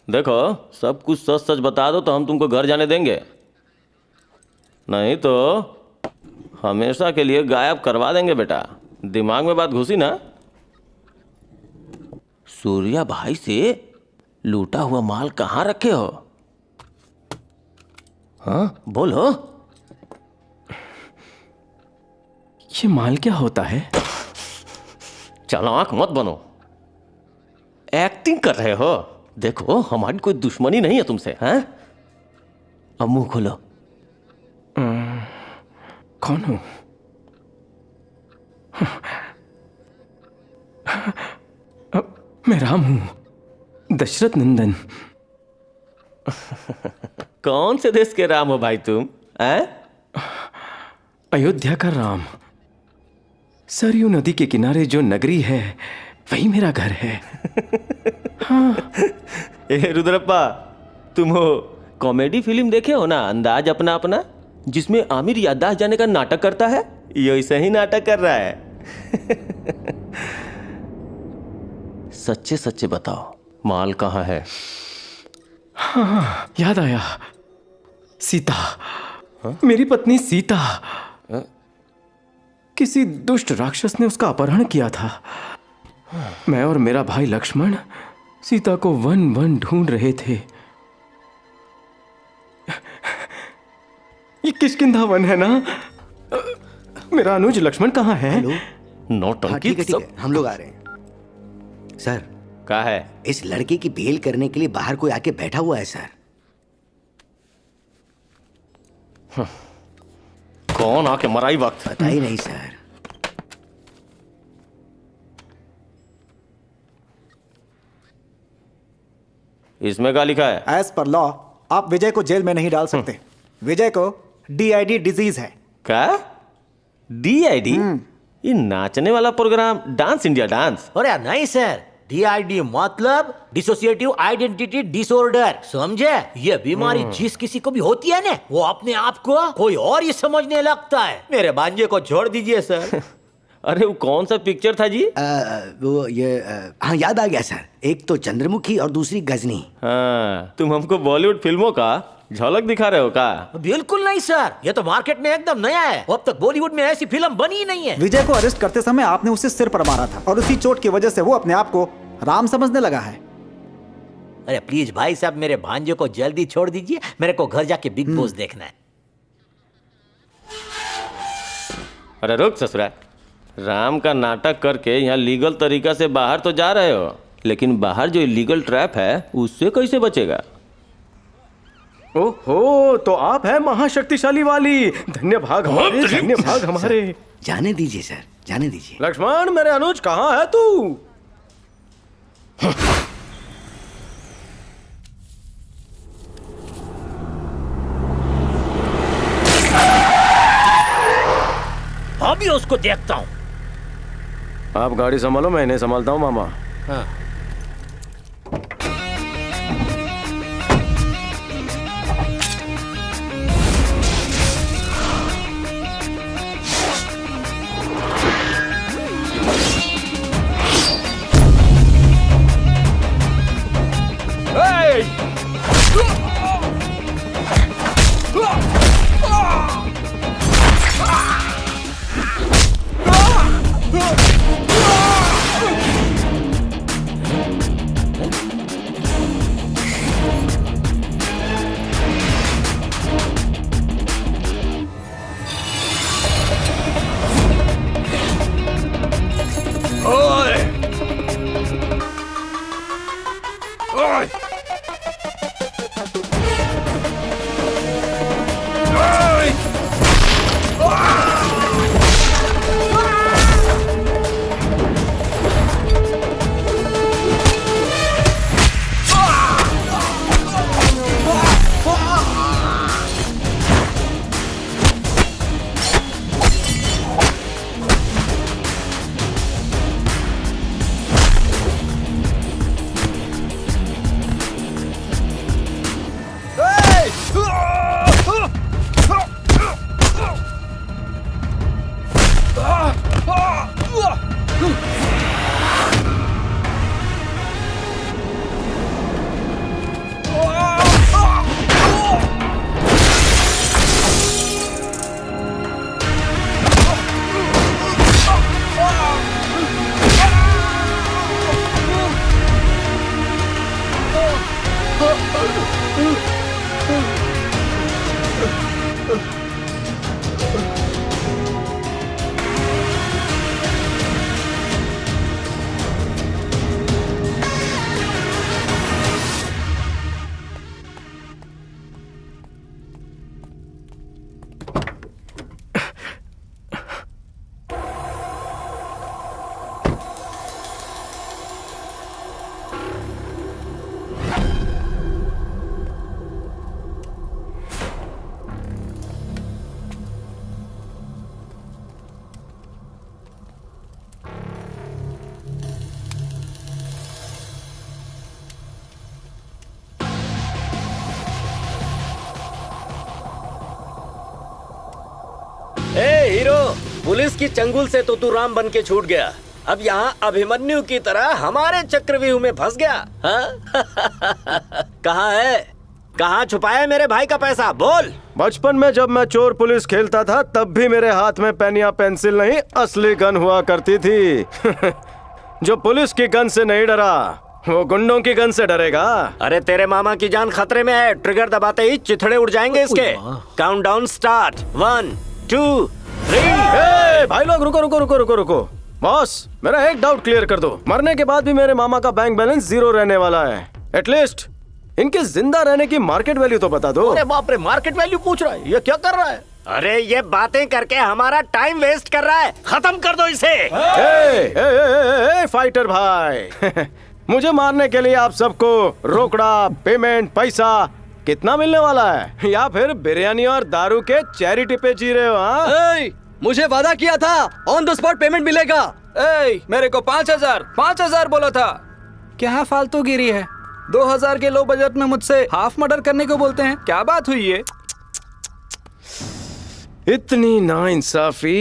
देखो, सब कुछ सच सच बता दो तो हम तुमको घर जाने देंगे, नहीं तो हमेशा के लिए गायब करवा देंगे। बेटा, दिमाग में बात घुसी ना? सूर्या भाई से लूटा हुआ माल कहाँ रखे हो? हाँ, बोलो। ये माल क्या होता है? चालाक मत बनो, एक्टिंग कर रहे हो। देखो, हमारी कोई दुश्मनी नहीं है तुमसे। हैं? अब मुंह खोलो। कौन हूं? मैं राम हूं, दशरथ नंदन। कौन से देश के राम हो भाई तुम? अयोध्या का राम। सरयू नदी के किनारे जो नगरी है, वही मेरा घर है। हाँ। ए रुद्रप्पा, तुम हो कॉमेडी फिल्म देखे हो ना, अंदाज अपना अपना, जिसमें आमिर याददाश्त जाने का नाटक करता है? ये ऐसा ही नाटक कर रहा है। सच्चे सच्चे बताओ, माल कहाँ है? हाँ, याद आया। सीता। हाँ? मेरी पत्नी सीता। हाँ? किसी दुष्ट राक्षस ने उसका अपहरण किया था। मैं और मेरा भाई लक्ष्मण सीता को वन वन ढूंढ रहे थे। ये किष्किंधा वन है ना? मेरा अनुज लक्ष्मण कहाँ है? नौटंकी सब। हम लोग आ रहे हैं। सर, क्या है? इस लड़के की बेल करने के लिए बाहर कोई आके बैठा हुआ है सर। कौन आके मराई वक्त? पता ही नहीं सर। इसमें क्या लिखा है? एज पर लॉ आप विजय को जेल में नहीं डाल सकते। विजय को DID डिजीज है। क्या? DID? ये नाचने वाला प्रोग्राम डांस इंडिया डांस? अरे नहीं सर, DID मतलब डिसोसिएटिव आइडेंटिटी डिसऑर्डर, समझे? ये बीमारी जिस किसी को भी होती है ना, वो अपने आप को कोई और ही समझने लगता है। मेरे भांजे को छोड़ दीजिए सर। अरे वो कौन सा पिक्चर था जी? वो ये हाँ याद आ गया सर, एक तो चंद्रमुखी और दूसरी गजनी। हाँ, तुम हमको बॉलीवुड फिल्मों का झलक दिखा रहे हो का? बिल्कुल नहीं सर, ये तो मार्केट में एकदम नया है। अब तक बॉलीवुड में ऐसी फिल्म बनी ही नहीं है। विजय को अरेस्ट करते समय आपने उसे सिर पर मारा था और उसी चोट की वजह से वो अपने आप को राम समझने लगा है। अरे प्लीज भाई साहब, मेरे भांजे को जल्दी छोड़ दीजिए, मेरे को घर जाके बिग बॉस देखना है। अरे रुक ससुरा, राम का नाटक करके यहाँ लीगल तरीका से बाहर तो जा रहे हो, लेकिन बाहर जो इलीगल ट्रैप है उससे कैसे बचेगा? ओहो, तो आप हैं महाशक्तिशाली वाली। धन्य भाग हमारे, धन्य भाग हमारे। जाने दीजिए सर, जाने दीजिए। लक्ष्मण, मेरे अनुज कहाँ है तू? अभी उसको देखता हूँ। आप गाड़ी संभालो, मैं इन्हें संभालता हूँ मामा। हाँ। हीरो, पुलिस की चंगुल से तो तू राम बन के छूट गया, अब यहाँ अभिमन्यु की तरह हमारे चक्रव्यूह में फंस गया। कहाँ है, कहाँ छुपाया है मेरे भाई का पैसा? बोल। बचपन में जब मैं चोर पुलिस खेलता था तब भी मेरे हाथ में पेन या पेंसिल नहीं, असली गन हुआ करती थी। जो पुलिस की गन से नहीं डरा वो गुंडों की गन से डरेगा। अरे तेरे मामा की जान खतरे में है, ट्रिगर दबाते ही चिथड़े उड़ जाएंगे इसके। Countdown start, 1 2 3। भाई लोग रुको रुको रुको रुको रुको। बॉस, मेरा एक डाउट क्लियर कर दो, मरने के बाद भी मेरे मामा का बैंक बैलेंस 0 रहने वाला है। एटलीस्ट इनके जिंदा रहने की मार्केट वैल्यू तो बता दो। अरे बाप रे, मार्केट वैल्यू पूछ रहा है, ये क्या कर रहा है? अरे ये बातें करके हमारा टाइम वेस्ट कर रहा है, खत्म कर दो इसे। फाइटर भाई, मुझे मारने के लिए आप सबको रोकड़ा, पेमेंट, पैसा कितना मिलने वाला है? या फिर बिरयानी और दारू के चैरिटी पे जी रहे हो? हाँ, मुझे वादा किया था ऑन द स्पॉट पेमेंट मिलेगा। मेरे को 5,000 बोला था। क्या फालतूगिरी है? 2,000 के लो बजट में मुझसे हाफ मर्डर करने को बोलते हैं। क्या बात हुई है? इतनी नाइंसाफी।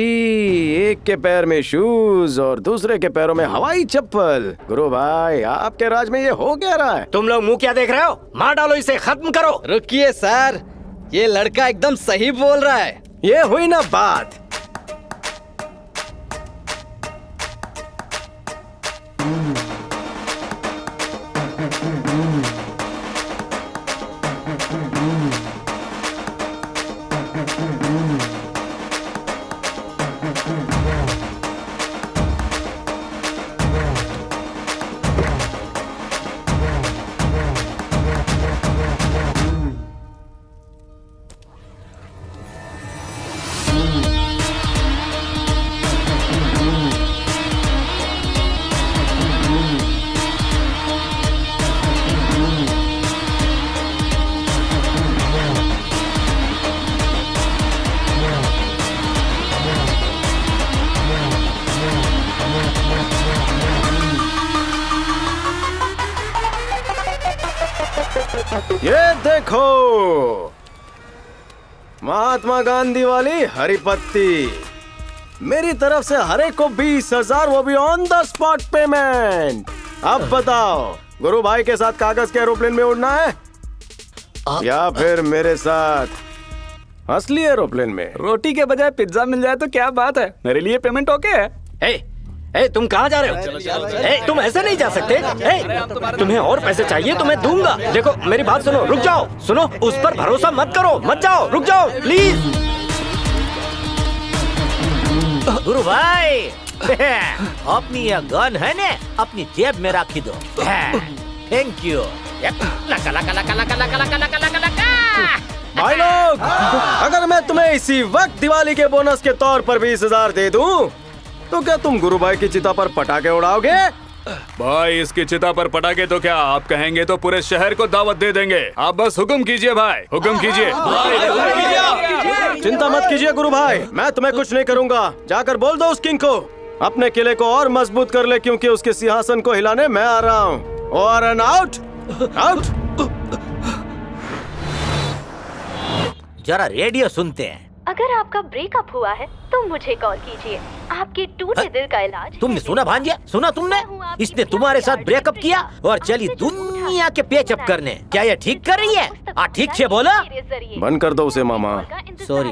एक के पैर में शूज और दूसरे के पैरों में हवाई चप्पल। गुरु भाई, आपके राज में ये हो क्या रहा है? तुम लोग मुंह क्या देख रहे हो? मार डालो इसे, खत्म करो। रुकिए सर, ये लड़का एकदम सही बोल रहा है। ये हुई ना बात। ये देखो, महात्मा गांधी वाली हरी पत्ती। मेरी तरफ से हर एक को 20,000, वो भी ऑन द स्पॉट पेमेंट। अब बताओ, गुरु भाई के साथ कागज के एरोप्लेन में उड़ना है या फिर मेरे साथ असली एरोप्लेन में? रोटी के बजाय पिज्जा मिल जाए तो क्या बात है। मेरे लिए पेमेंट ओके है। ए, तुम कहाँ जा रहे हो? ए, तुम ऐसे नहीं जा सकते। तुम्हें और पैसे चाहिए तो मैं दूंगा। देखो मेरी बात सुनो, रुक जाओ। सुनो, उस पर भरोसा मत करो, मत जाओ, रुक जाओ प्लीज। गुरु भाई, अपनी यह गन है ने अपनी जेब में रखी दो। Thank you. लका लका लका लका लका लका लका लका लका। भाई लोग, अगर मैं तुम्हें इसी वक्त दिवाली के बोनस के तौर पर 20,000 दे दूं, तो क्या तुम गुरु भाई की चिता पर पटाखे उड़ाओगे? भाई, इसकी चिता पर पटाखे तो क्या, आप कहेंगे तो पूरे शहर को दावत दे देंगे। आप बस हुक्म कीजिए भाई, हुक्म कीजिए। चिंता मत कीजिए गुरु भाई, मैं तुम्हें कुछ नहीं करूंगा। जाकर बोल दो उस किंग को अपने किले को और मजबूत कर ले, क्योंकि उसके सिंहासन को हिलाने मैं आ रहा हूँ। और एन आउट आउट। जरा रेडियो सुनते हैं। अगर आपका ब्रेकअप हुआ है तो मुझे कॉल कीजिए। आपके टूटे दिल का इलाज। तुमने सुना भांजे? सुना तुमने? इसने तुम्हारे साथ ब्रेकअप किया और चली दुनिया के पेचअप करने। क्या ये ठीक कर रही है? ठीक से बोला। बंद कर दो उसे मामा। सॉरी।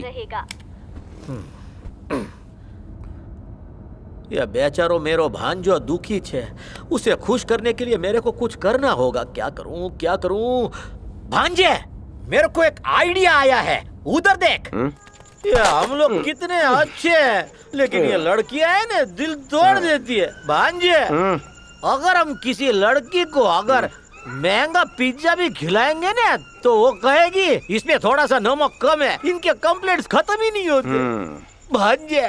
यह बेचारो मेरो भांजो दुखी छे। उसे खुश करने के लिए मेरे को कुछ करना होगा। क्या करूं, क्या करूं? भांजे, मेरे को एक आइडिया आया है। उधर देख। ये हम लोग कितने अच्छे हैं, लेकिन ये लड़कियां है ना, दिल तोड़ देती है। भांजे, अगर हम किसी लड़की को अगर महंगा पिज्जा भी खिलाएंगे ना, तो वो कहेगी इसमें थोड़ा सा नमक कम है। इनके कंप्लेंट्स खत्म ही नहीं होते। भांजे,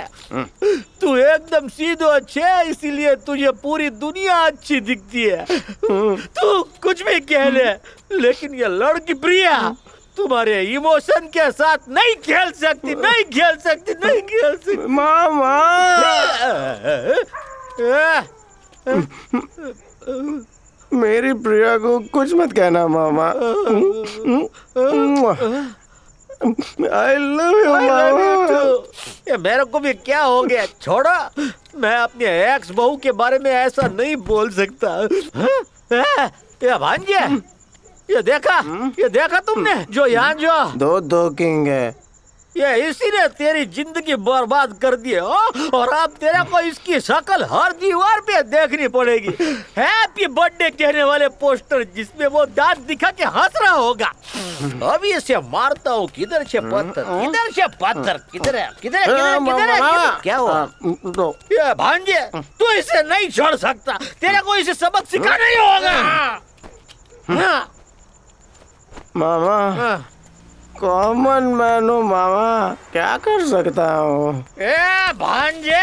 तू एकदम सीधो अच्छे, इसीलिए तुझे पूरी दुनिया अच्छी दिखती है। तू कुछ भी कह ले, लेकिन ये लड़की प्रिया तुम्हारे इमोशन के साथ नहीं खेल सकती, नहीं खेल सकती, नहीं खेल सकती। मामा, मेरी प्रिया को कुछ मत कहना मामा। I love you, मामा। ये मेरे को भी क्या हो गया? छोड़ो, मैं अपने एक्स बहू के बारे में ऐसा नहीं बोल सकता। ये भांजे, ये देखा तुमने जो यहाँ जो दो किंग है। ये इसी ने तेरी जिंदगी बर्बाद कर दी है। और अब तेरे को इसकी शक्ल हर दीवार पे देखनी पड़ेगी। हैप्पी बर्थडे कहने वाले पोस्टर जिसमें वो दांत दिखा के हंस रहा होगा। अभी इसे मारता हूँ। किधर से पत्थर, किधर से पत्थर, किधर है, किधर है, किधर है? क्या हुआ? ये भांजे, तू इसे नहीं छोड़ सकता। तेरे को इसे सबक सिखाना ही होगा। मामा, कॉमन मैन हूँ मामा, क्या कर सकता हूँ? ए भांजे,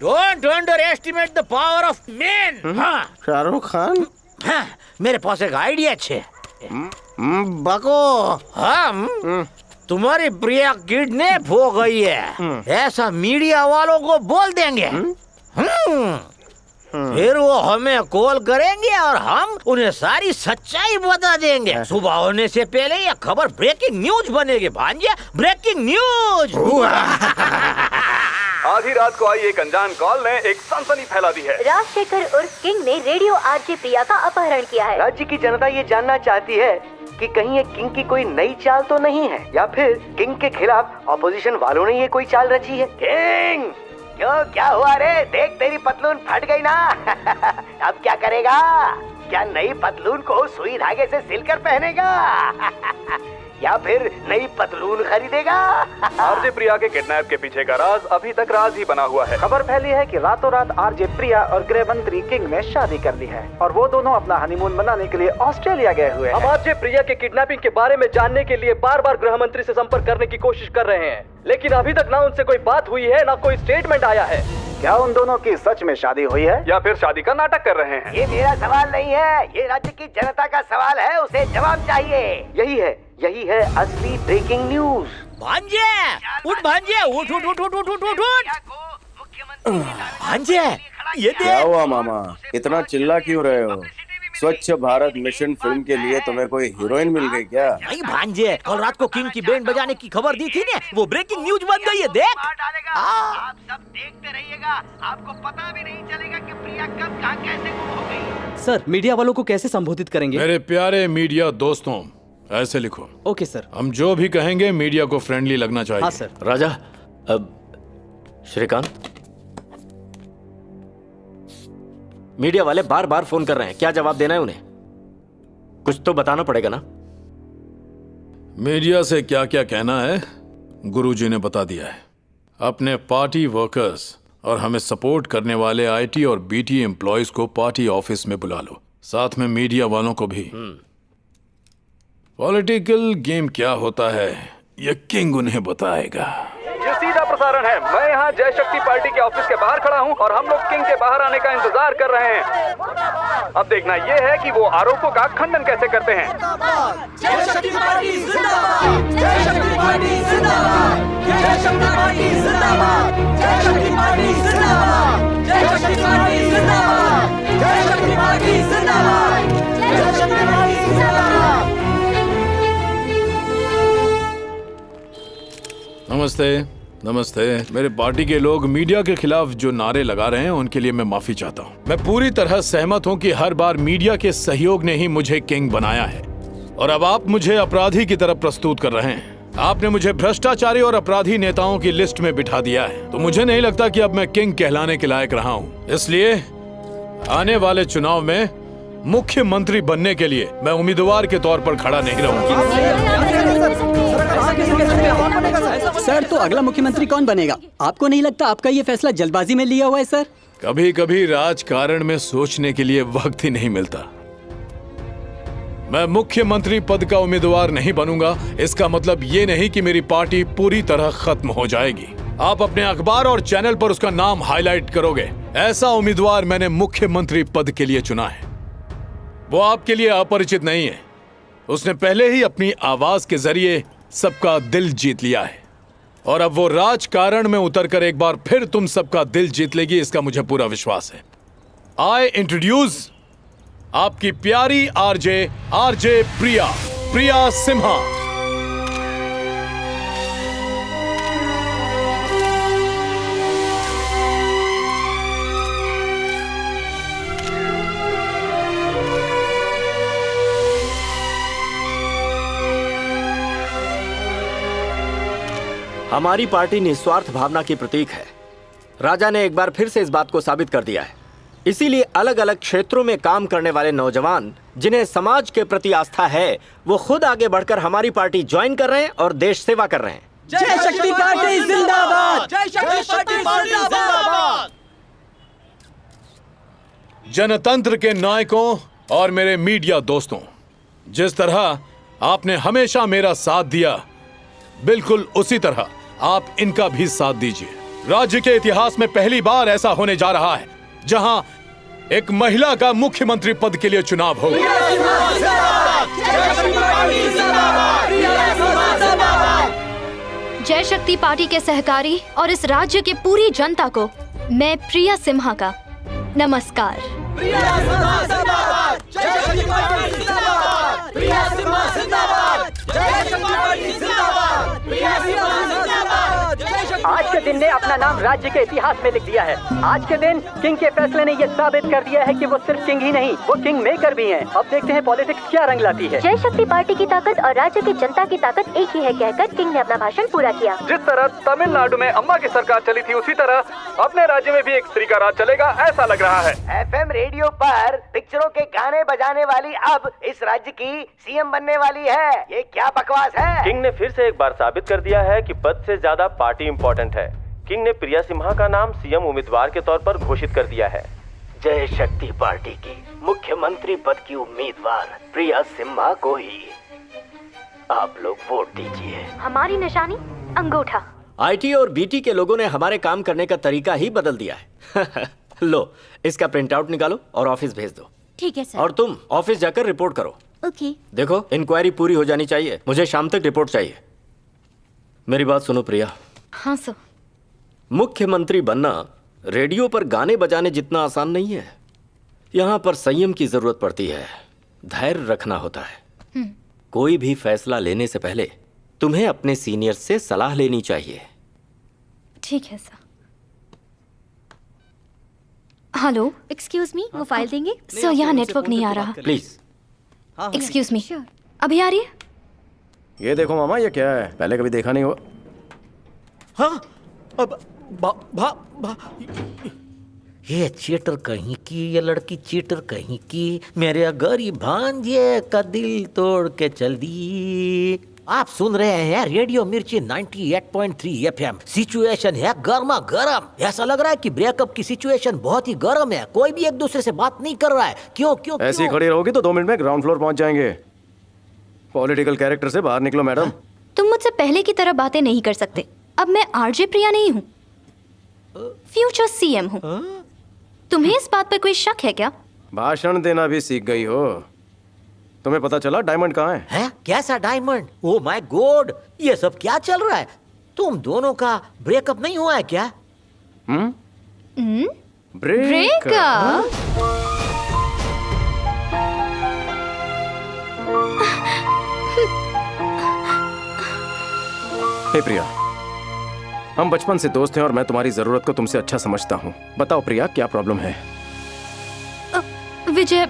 don't under estimate the power of man. Shahrukh Khan, मेरे पास एक आइडिया है। बको हम तुम्हारी प्रिया किडनैप हो गई है ऐसा मीडिया वालों को बोल देंगे। फिर वो हमें कॉल करेंगे और हम उन्हें सारी सच्चाई बता देंगे। सुबह होने से पहले ये खबर ब्रेकिंग न्यूज बनेगी भांजे, ब्रेकिंग न्यूज। आधी रात को आई एक अनजान कॉल ने एक सनसनी फैला दी है। राजशेखर उर्फ किंग ने रेडियो आरजे प्रिया का अपहरण किया है। राज्य की जनता ये जानना चाहती है कि कहीं ये किंग की कोई नई चाल तो नहीं है, या फिर किंग के खिलाफ ऑपोजिशन वालों ने ये कोई चाल रची है। किंग क्यों, क्या हुआ रे? देख तेरी पतलून फट गई ना। अब क्या करेगा? क्या नई पतलून को सुई धागे से सिलकर पहनेगा या फिर नई पतलून खरीदेगा? आरजे प्रिया के किडनैप के पीछे का राज अभी तक राज ही बना हुआ है। खबर फैली है कि रातों रात आरजे प्रिया और गृह मंत्री किंग ने शादी कर ली है और वो दोनों अपना हनीमून मनाने के लिए ऑस्ट्रेलिया गए हुए हैं। हम आरजे प्रिया के किडनैपिंग के बारे में जानने के लिए बार बार गृह मंत्री से संपर्क करने की कोशिश कर रहे हैं, लेकिन अभी तक ना उनसे कोई बात हुई है ना कोई स्टेटमेंट आया है। क्या उन दोनों की सच में शादी हुई है या फिर शादी का नाटक कर रहे हैं? ये मेरा सवाल नहीं है, ये राज्य की जनता का सवाल है, उसे जवाब चाहिए। यही है असली ब्रेकिंग न्यूज। भांजे उठ, भांजे उठ उठ उठ उठ उठ उठ उठ। भांजे ये क्या हुआ मामा, इतना चिल्ला क्यों रहे हो? स्वच्छ भारत मिशन फिल्म के लिए तुम्हें कोई हीरोइन मिल गई क्या? नहीं भांजे, कल रात को किंग की बैंड बजाने की खबर दी थी ने, वो ब्रेकिंग न्यूज बन गई है। देख आप सब देखते रहिएगा, आपको पता भी नहीं चलेगा कि प्रिया कब कहां कैसे गुम हो गई। सर मीडिया वालों को कैसे संबोधित करेंगे? मेरे प्यारे मीडिया दोस्तों, ऐसे लिखो। Okay sir. हम जो भी कहेंगे मीडिया को फ्रेंडली लगना चाहिए। हाँ सर। राजा, अब श्रीकांत, मीडिया वाले बार बार फोन कर रहे हैं, क्या जवाब देना है उन्हें? कुछ तो बताना पड़ेगा ना। मीडिया से क्या क्या कहना है गुरुजी ने बता दिया है। अपने पार्टी वर्कर्स और हमें सपोर्ट करने वाले आईटी और बीटी एम्प्लॉयज को पार्टी ऑफिस में बुला लो, साथ में मीडिया वालों को भी। पॉलिटिकल गेम क्या होता है ये किंग उन्हें बताएगा। ये सीधा प्रसारण है। मैं यहाँ जय शक्ति पार्टी के ऑफिस के बाहर खड़ा हूँ और हम लोग किंग के बाहर आने का इंतजार कर रहे हैं। अब देखना ये है कि वो आरोपों का खंडन कैसे करते हैं। जय शक्ति पार्टी जिंदाबाद, जय शक्ति पार्टी जिंदाबाद, जय शक्ति पार्टी जिंदाबाद, जय शक्ति पार्टी जिंदाबाद, जय शक्ति पार्टी जिंदाबाद, जय शक्ति पार्टी जिंदाबाद, जय शक्ति पार्टी जिंदाबाद। नमस्ते नमस्ते। मेरे पार्टी के लोग मीडिया के खिलाफ जो नारे लगा रहे हैं उनके लिए मैं माफी चाहता हूं। मैं पूरी तरह सहमत हूं कि हर बार मीडिया के सहयोग ने ही मुझे किंग बनाया है और अब आप मुझे अपराधी की तरफ प्रस्तुत कर रहे हैं। आपने मुझे भ्रष्टाचारी और अपराधी नेताओं की लिस्ट में बिठा दिया है, तो मुझे नहीं लगता कि अब मैं किंग कहलाने के लायक रहा हूं। इसलिए आने वाले चुनाव में मुख्यमंत्री बनने के लिए मैं उम्मीदवार के तौर पर खड़ा नहीं रहूंगा। सर तो अगला मुख्यमंत्री कौन बनेगा? आपको नहीं लगता आपका ये फैसला जल्दबाजी में लिया हुआ है सर? कभी कभी राजकारण में सोचने के लिए वक्त ही नहीं मिलता। मैं मुख्यमंत्री पद का उम्मीदवार नहीं बनूंगा, इसका मतलब ये नहीं कि मेरी पार्टी पूरी तरह खत्म हो जाएगी। आप अपने अखबार और चैनल पर उसका नाम हाईलाइट करोगे। ऐसा उम्मीदवार मैंने मुख्यमंत्री पद के लिए चुना है। वो आपके लिए अपरिचित नहीं है। उसने पहले ही अपनी आवाज के जरिए सबका दिल जीत लिया है और अब वो राजकारण में उतरकर एक बार फिर तुम सबका दिल जीत लेगी, इसका मुझे पूरा विश्वास है। आई इंट्रोड्यूस आपकी प्यारी आरजे प्रिया सिम्हा। हमारी पार्टी निस्वार्थ भावना की प्रतीक है। राजा ने एक बार फिर से इस बात को साबित कर दिया है। इसीलिए अलग अलग क्षेत्रों में काम करने वाले नौजवान जिन्हें समाज के प्रति आस्था है, वो खुद आगे बढ़कर हमारी पार्टी ज्वाइन कर रहे हैं और देश सेवा कर रहे हैं। जय शक्ति पार्टी जिंदाबाद, जय शक्ति पार्टी जिंदाबाद। जनतंत्र के नायकों और मेरे मीडिया दोस्तों, जिस तरह आपने हमेशा मेरा साथ दिया, बिल्कुल उसी तरह आप इनका भी साथ दीजिए। राज्य के इतिहास में पहली बार ऐसा होने जा रहा है जहां एक महिला का मुख्यमंत्री पद के लिए चुनाव होगा। जय शक्ति पार्टी के सहकारी और इस राज्य के पूरी जनता को मैं प्रिया सिम्हा का नमस्कार। आज के दिन ने अपना नाम राज्य के इतिहास में लिख दिया है। आज के दिन किंग के फैसले ने ये साबित कर दिया है कि वो सिर्फ किंग ही नहीं, वो किंग मेकर भी हैं। अब देखते हैं पॉलिटिक्स क्या रंग लाती है। जय शक्ति पार्टी की ताकत और राज्य की जनता की ताकत एक ही है कहकर किंग ने अपना भाषण पूरा किया। जिस तरह तमिलनाडु में अम्मा की सरकार चली थी, उसी तरह अपने राज्य में भी एक स्त्री का राज चलेगा, ऐसा लग रहा है। FM रेडियो पर पिक्चरों के गाने बजाने वाली अब इस राज्य की सीएम बनने वाली है। ये क्या बकवास है? किंग ने फिर से एक बार साबित कर दिया है कि पद से ज्यादा पार्टी इम्पोर्टेंट है। किंग ने प्रिया सिम्हा का नाम सीएम उम्मीदवार के तौर पर घोषित कर दिया है। जय शक्ति पार्टी की मुख्यमंत्री पद की उम्मीदवार प्रिया सिम्हा को ही आप लोग वोट दीजिए। हमारी निशानी अंगूठा। IT और BT के लोगों ने हमारे काम करने का तरीका ही बदल दिया है। लो, इसका प्रिंट आउट निकालो और ऑफिस भेज दो। ठीक है सर। और तुम ऑफिस जाकर रिपोर्ट करो। ओके। देखो, इंक्वायरी पूरी हो जानी चाहिए। मुझे शाम तक रिपोर्ट चाहिए। मेरी बात सुनो प्रिया। हाँ सर। मुख्यमंत्री बनना रेडियो पर गाने बजाने जितना आसान नहीं है। यहाँ पर संयम की जरूरत पड़ती है, धैर्य रखना होता है। कोई भी फैसला लेने से पहले तुम्हें अपने सीनियर से सलाह लेनी चाहिए। ठीक है सर। हेलो, एक्सक्यूज मी, वो फाइल देंगे? सर यहाँ नेटवर्क नहीं आ रहा। प्लीज। एक्सक्यूज मी, अभी आ रही है? ये देखो मामा, ये क्या है? पहले कभी देखा नहीं हुआ। हाँ, अब ये चीटर कहीं की, ये लड़की चीटर कहीं की, मेरे गरीब भांजे का दिल तोड़ के चल दी। आप सुन रहे हैं रेडियो मिर्ची 98.3 FM। सिचुएशन है गर्मा गर्म। ऐसा लग रहा है कि ब्रेकअप की सिचुएशन बहुत ही गर्म है। कोई भी एक दूसरे से बात नहीं कर रहा है। क्यों क्यों ऐसी खड़ी रहोगी तो 2 मिनट में ग्राउंड फ्लोर पहुंच जाएंगे। पॉलिटिकल कैरेक्टर से बाहर निकलो मैडम। तुम मुझसे पहले की तरह बातें नहीं कर सकते। अब मैं RJ प्रिया नहीं हूँ, फ्यूचर CM हूँ। तुम्हें इस बात पर कोई शक है क्या? भाषण देना भी सीख गई हो। तुम्हें पता चला डायमंड कहाँ है? हैं? कैसा डायमंड? ओह माय गॉड, ये सब क्या चल रहा है? तुम दोनों का ब्रेकअप नहीं हुआ है क्या? ब्रेकअप? हे प्रिया, हम बचपन से दोस्त हैं और मैं तुम्हारी जरूरत को तुमसे अच्छा समझता हूँ। बताओ प्रिया, क्या प्रॉब्लम है? विजय,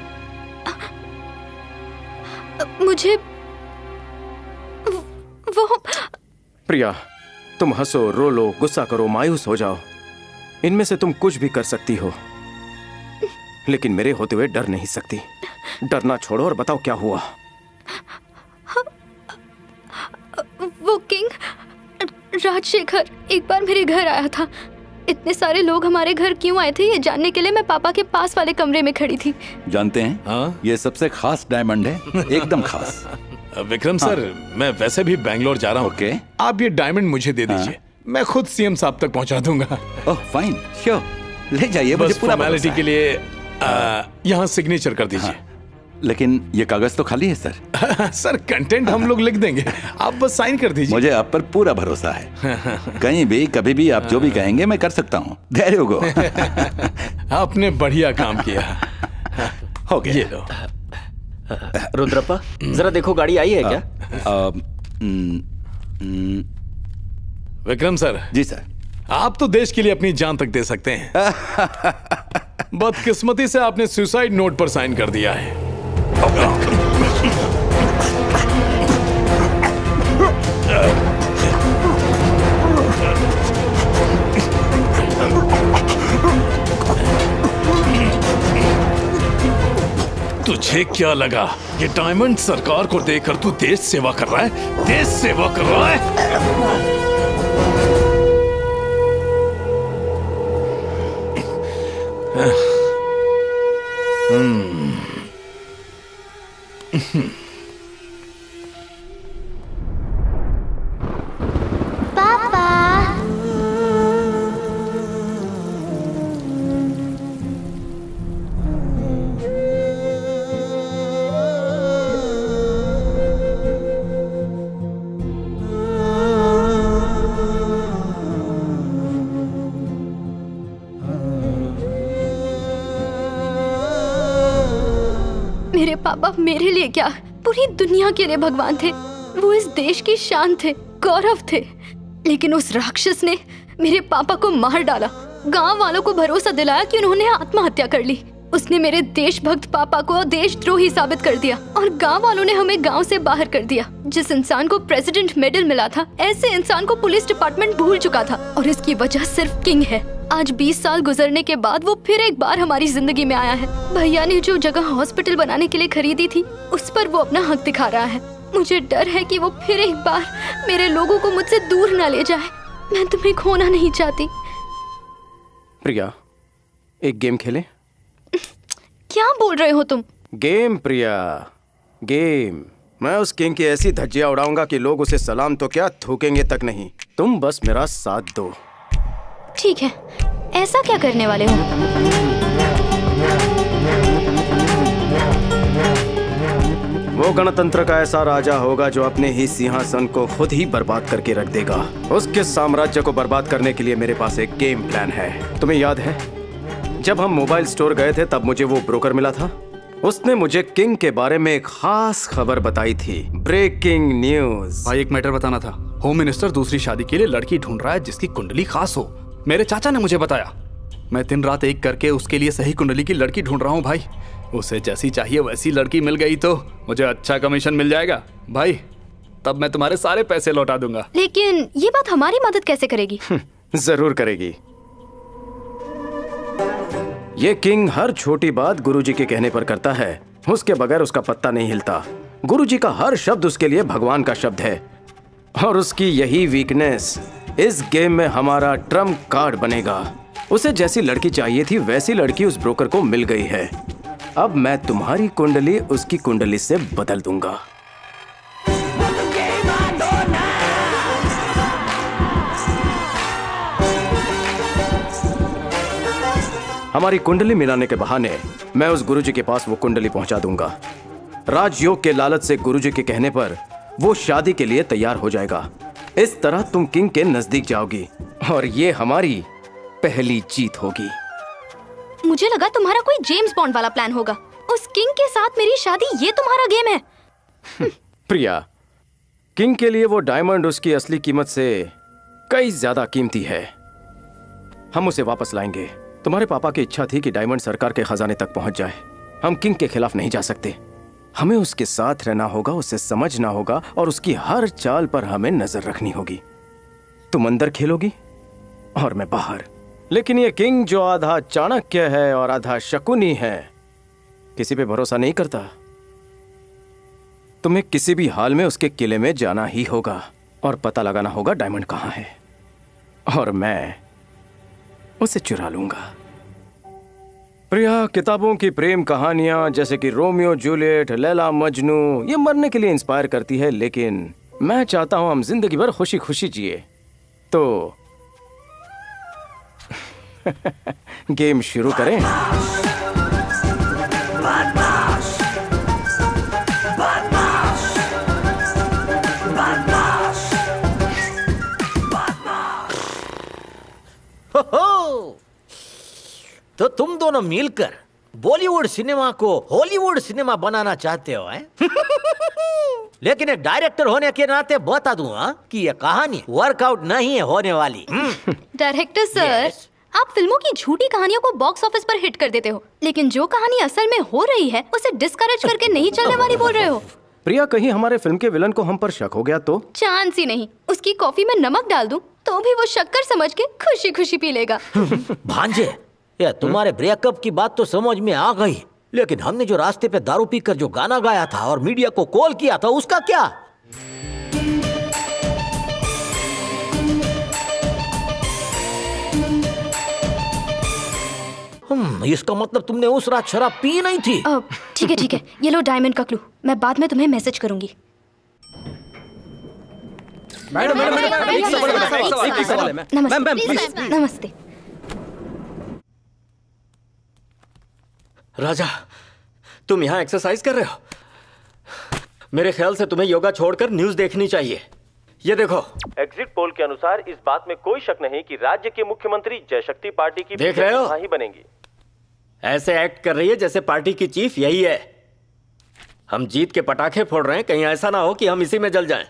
मुझे वो प्रिया, तुम हंसो, रो लो, गुस्सा करो, मायूस हो जाओ, इनमें से तुम कुछ भी कर सकती हो, लेकिन मेरे होते हुए डर नहीं सकती। डरना छोड़ो और बताओ क्या हुआ। वो किंग राजशेखर एक बार मेरे घर आया था। इतने सारे लोग हमारे घर क्यों आए थे ये जानने के लिए मैं पापा के पास वाले कमरे में खड़ी थी। जानते हैं? हाँ? ये सबसे खास डायमंड है, एकदम खास। विक्रम सर, मैं वैसे भी बैंगलोर जा रहा हूँ। ओके। आप ये डायमंड मुझे दे दीजिए, मैं खुद CM साहब तक पहुँचा दूंगा। ओह फाइन, श्योर, ले जाइए। बस फॉर्मेलिटी के लिए यहाँ सिग्नेचर कर दीजिए। लेकिन ये कागज तो खाली है सर। सर कंटेंट हम लोग लिख देंगे, आप बस साइन कर दीजिए। मुझे आप पर पूरा भरोसा है। कहीं भी कभी भी आप जो भी कहेंगे मैं कर सकता हूँ। There you go. आपने बढ़िया काम किया। हो गया। ये लो। रुद्रप्पा, जरा देखो गाड़ी आई है क्या? विक्रम सर। जी सर। आप तो देश के लिए अपनी जान तक दे सकते हैं। बदकिस्मती से आपने सुसाइड नोट पर साइन कर दिया है। तुझे क्या लगा ये डायमंड सरकार को देकर तू देश सेवा कर रहा है? देश सेवा कर रहा है? पापा, मेरे पापा मेरे लिए क्या, पूरी दुनिया के लिए भगवान थे। वो इस देश की शान थे, गौरव थे। लेकिन उस राक्षस ने मेरे पापा को मार डाला। गांव वालों को भरोसा दिलाया कि उन्होंने आत्महत्या कर ली। उसने मेरे देशभक्त पापा को देशद्रोही साबित कर दिया और गांव वालों ने हमें गांव से बाहर कर दिया। जिस इंसान को प्रेसिडेंट मेडल मिला था, ऐसे इंसान को पुलिस डिपार्टमेंट भूल चुका था और इसकी वजह सिर्फ किंग है। आज 20 साल गुजरने के बाद वो फिर एक बार हमारी जिंदगी में आया है। भैया ने जो जगह हॉस्पिटल बनाने के लिए खरीदी थी, उस पर वो अपना हक दिखा रहा है। मुझे डर है कि वो फिर एक बार मेरे लोगों को मुझसे दूर न ले जाए। मैं तुम्हें खोना नहीं चाहती। प्रिया, एक गेम खेलें? क्या बोल रहे हो तुम? गेम प्रिया, गेम। मैं उस किंग की ऐसी धज्जियां उड़ाऊंगा कि लोग उसे सलाम तो क्या थूकेंगे तक नहीं। तुम बस मेरा साथ दो। ठीक है, ऐसा क्या करने वाले हो? वो गणतंत्र का ऐसा राजा होगा जो अपने ही सिंहासन को खुद ही बर्बाद करके रख देगा। उसके साम्राज्य को बर्बाद करने के लिए मेरे पास एक गेम प्लान है। तुम्हें याद है जब हम मोबाइल स्टोर गए थे, तब मुझे वो ब्रोकर मिला था। उसने मुझे किंग के बारे में एक खास खबर बताई थी। Breaking news. भाई, एक मैटर बताना था। होम मिनिस्टर दूसरी शादी के लिए लड़की ढूंढ रहा है जिसकी कुंडली खास हो। मेरे चाचा ने मुझे बताया। मैं दिन रात एक करके उसके लिए सही कुंडली की लड़की ढूंढ रहा हूँ भाई। उसे जैसी चाहिए वैसी लड़की मिल गई तो मुझे अच्छा कमीशन मिल जाएगा भाई। तब मैं तुम्हारे सारे पैसे लौटा दूंगा। लेकिन ये बात हमारी मदद कैसे करेगी? जरूर करेगी। ये किंग हर छोटी बात गुरुजी के कहने पर करता है। उसके बगैर उसका पत्ता नहीं हिलता। गुरुजी का हर शब्द उसके लिए भगवान का शब्द है और उसकी यही वीकनेस इस गेम में हमारा ट्रम्प कार्ड बनेगा। उसे जैसी लड़की चाहिए थी वैसी लड़की उस ब्रोकर को मिल गई है। अब मैं तुम्हारी कुंडली उसकी कुंडली से बदल दूंगा। हमारी कुंडली मिलाने के बहाने मैं उस गुरुजी के पास वो कुंडली पहुंचा दूंगा। राजयोग के लालच से गुरुजी के कहने पर वो शादी के लिए तैयार हो जाएगा। इस तरह तुम किंग के नजदीक जाओगी और ये हमारी पहली जीत होगी। मुझे लगा तुम्हारा कोई जेम्स बॉन्ड वाला प्लान होगा। उस किंग के साथ मेरी शादी, ये तुम्हारा गेम है? प्रिया, किंग के लिए वो डायमंड उसकी असली कीमत से कई ज्यादा कीमती है। हम उसे वापस लाएंगे। तुम्हारे पापा की इच्छा थी कि डायमंड सरकार के खजाने तक पहुंच जाए। हम किंग के खिलाफ नहीं जा सकते। हमें उसके साथ रहना होगा, उसे समझना होगा और उसकी हर चाल पर हमें नजर रखनी होगी। तुम अंदर खेलोगी और मैं बाहर। लेकिन ये किंग जो आधा चाणक्य है और आधा शकुनी है, किसी पे भरोसा नहीं करता। तुम्हें किसी भी हाल में उसके किले में जाना ही होगा और पता लगाना होगा डायमंड कहाँ है और मैं उसे चुरा लूंगा। प्रिया, किताबों की प्रेम कहानियां जैसे कि रोमियो जूलियट, लैला मजनू, ये मरने के लिए इंस्पायर करती है, लेकिन मैं चाहता हूं हम जिंदगी भर खुशी खुशी जिए। तो गेम शुरू करें। तो तुम दोनों मिलकर बॉलीवुड सिनेमा को हॉलीवुड सिनेमा बनाना चाहते हो, हैं? लेकिन एक डायरेक्टर होने के नाते बता दूं कि ये कहानी वर्कआउट नहीं है होने वाली। डायरेक्टर सर, आप फिल्मों की झूठी कहानियों को बॉक्स ऑफिस पर हिट कर देते हो, लेकिन जो कहानी असल में हो रही है उसे डिस्करेज करके नहीं चलने वाली बोल रहे हो। प्रिया, कहीं हमारे फिल्म के विलन को हम पर शक हो गया तो? चांस ही नहीं। उसकी कॉफी में नमक डाल दूं तो भी वो शक्कर समझ के खुशी खुशी पी लेगा। भांजे, ये तुम्हारे ब्रेकअप की बात तो समझ में आ गई, लेकिन हमने जो रास्ते पे दारू पीकर जो गाना गाया था और मीडिया को कॉल किया था, उसका क्या? इसका मतलब तुमने उस रात शराब पी नहीं थी। ठीक है, ये लो डायमंड का क्लू। मैं बाद में तुम्हें मैसेज करूंगी। नमस्ते। राजा, तुम यहाँ एक्सरसाइज कर रहे हो? मेरे ख्याल से तुम्हें योगा छोड़कर न्यूज़ देखनी चाहिए। ये देखो, एग्जिट पोल के अनुसार इस बात में कोई शक नहीं कि राज्य के मुख्यमंत्री जयशक्ति पार्टी की देख रहे हो? ही बनेंगी। ऐसे एक्ट कर रही है जैसे पार्टी की चीफ यही है। हम जीत के पटाखे फोड़ रहे हैं, कहीं ऐसा ना हो कि हम इसी में जल जाएं।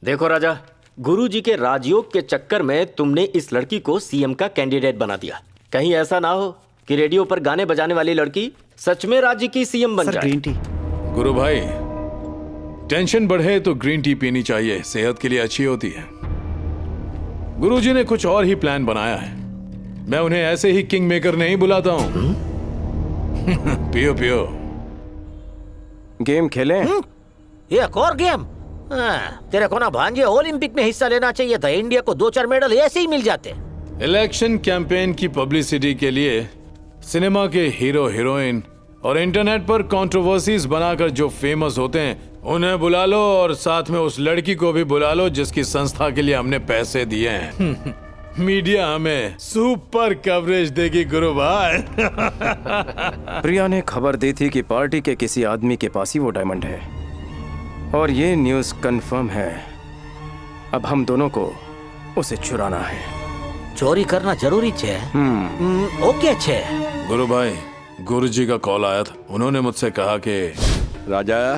देखो राजा, गुरुजी के राजयोग के चक्कर में तुमने इस लड़की को सीएम का कैंडिडेट बना दिया। कहीं ऐसा ना हो कि रेडियो पर गाने बजाने वाली लड़की सच में राज्य की सीएम बन जाए। Green tea. गुरु भाई, टेंशन बढ़े तो ग्रीन टी पीनी चाहिए, सेहत के लिए अच्छी होती है। गुरुजी ने कुछ और ही प्लान बनाया है। मैं उन्हें ऐसे ही किंग मेकर नहीं बुलाता हूं। पियो पियो। गेम खेलें? ये एक और गेम? तेरे को ना भांजे ओलंपिक में हिस्सा लेना चाहिए था। इंडिया को 2-4 मेडल ऐसे ही मिल जाते। इलेक्शन कैंपेन की पब्लिसिटी के लिए सिनेमा के हीरो हीरोइन और इंटरनेट पर कंट्रोवर्सीज बनाकर जो फेमस होते हैं उन्हें बुला लो, और साथ में उस लड़की को भी बुला लो जिसकी संस्था के लिए हमने पैसे दिए हैं। मीडिया हमें सुपर कवरेज देगी गुरु भाई। प्रिया ने खबर दी थी कि पार्टी के किसी आदमी के पास ही वो डायमंड है, और ये न्यूज़ कंफर्म है। अब हम दोनों को उसे चुराना है। चोरी करना जरूरी है। ओके छे। गुरु भाई, गुरुजी का कॉल आया था। उन्होंने मुझसे कहा कि राजा,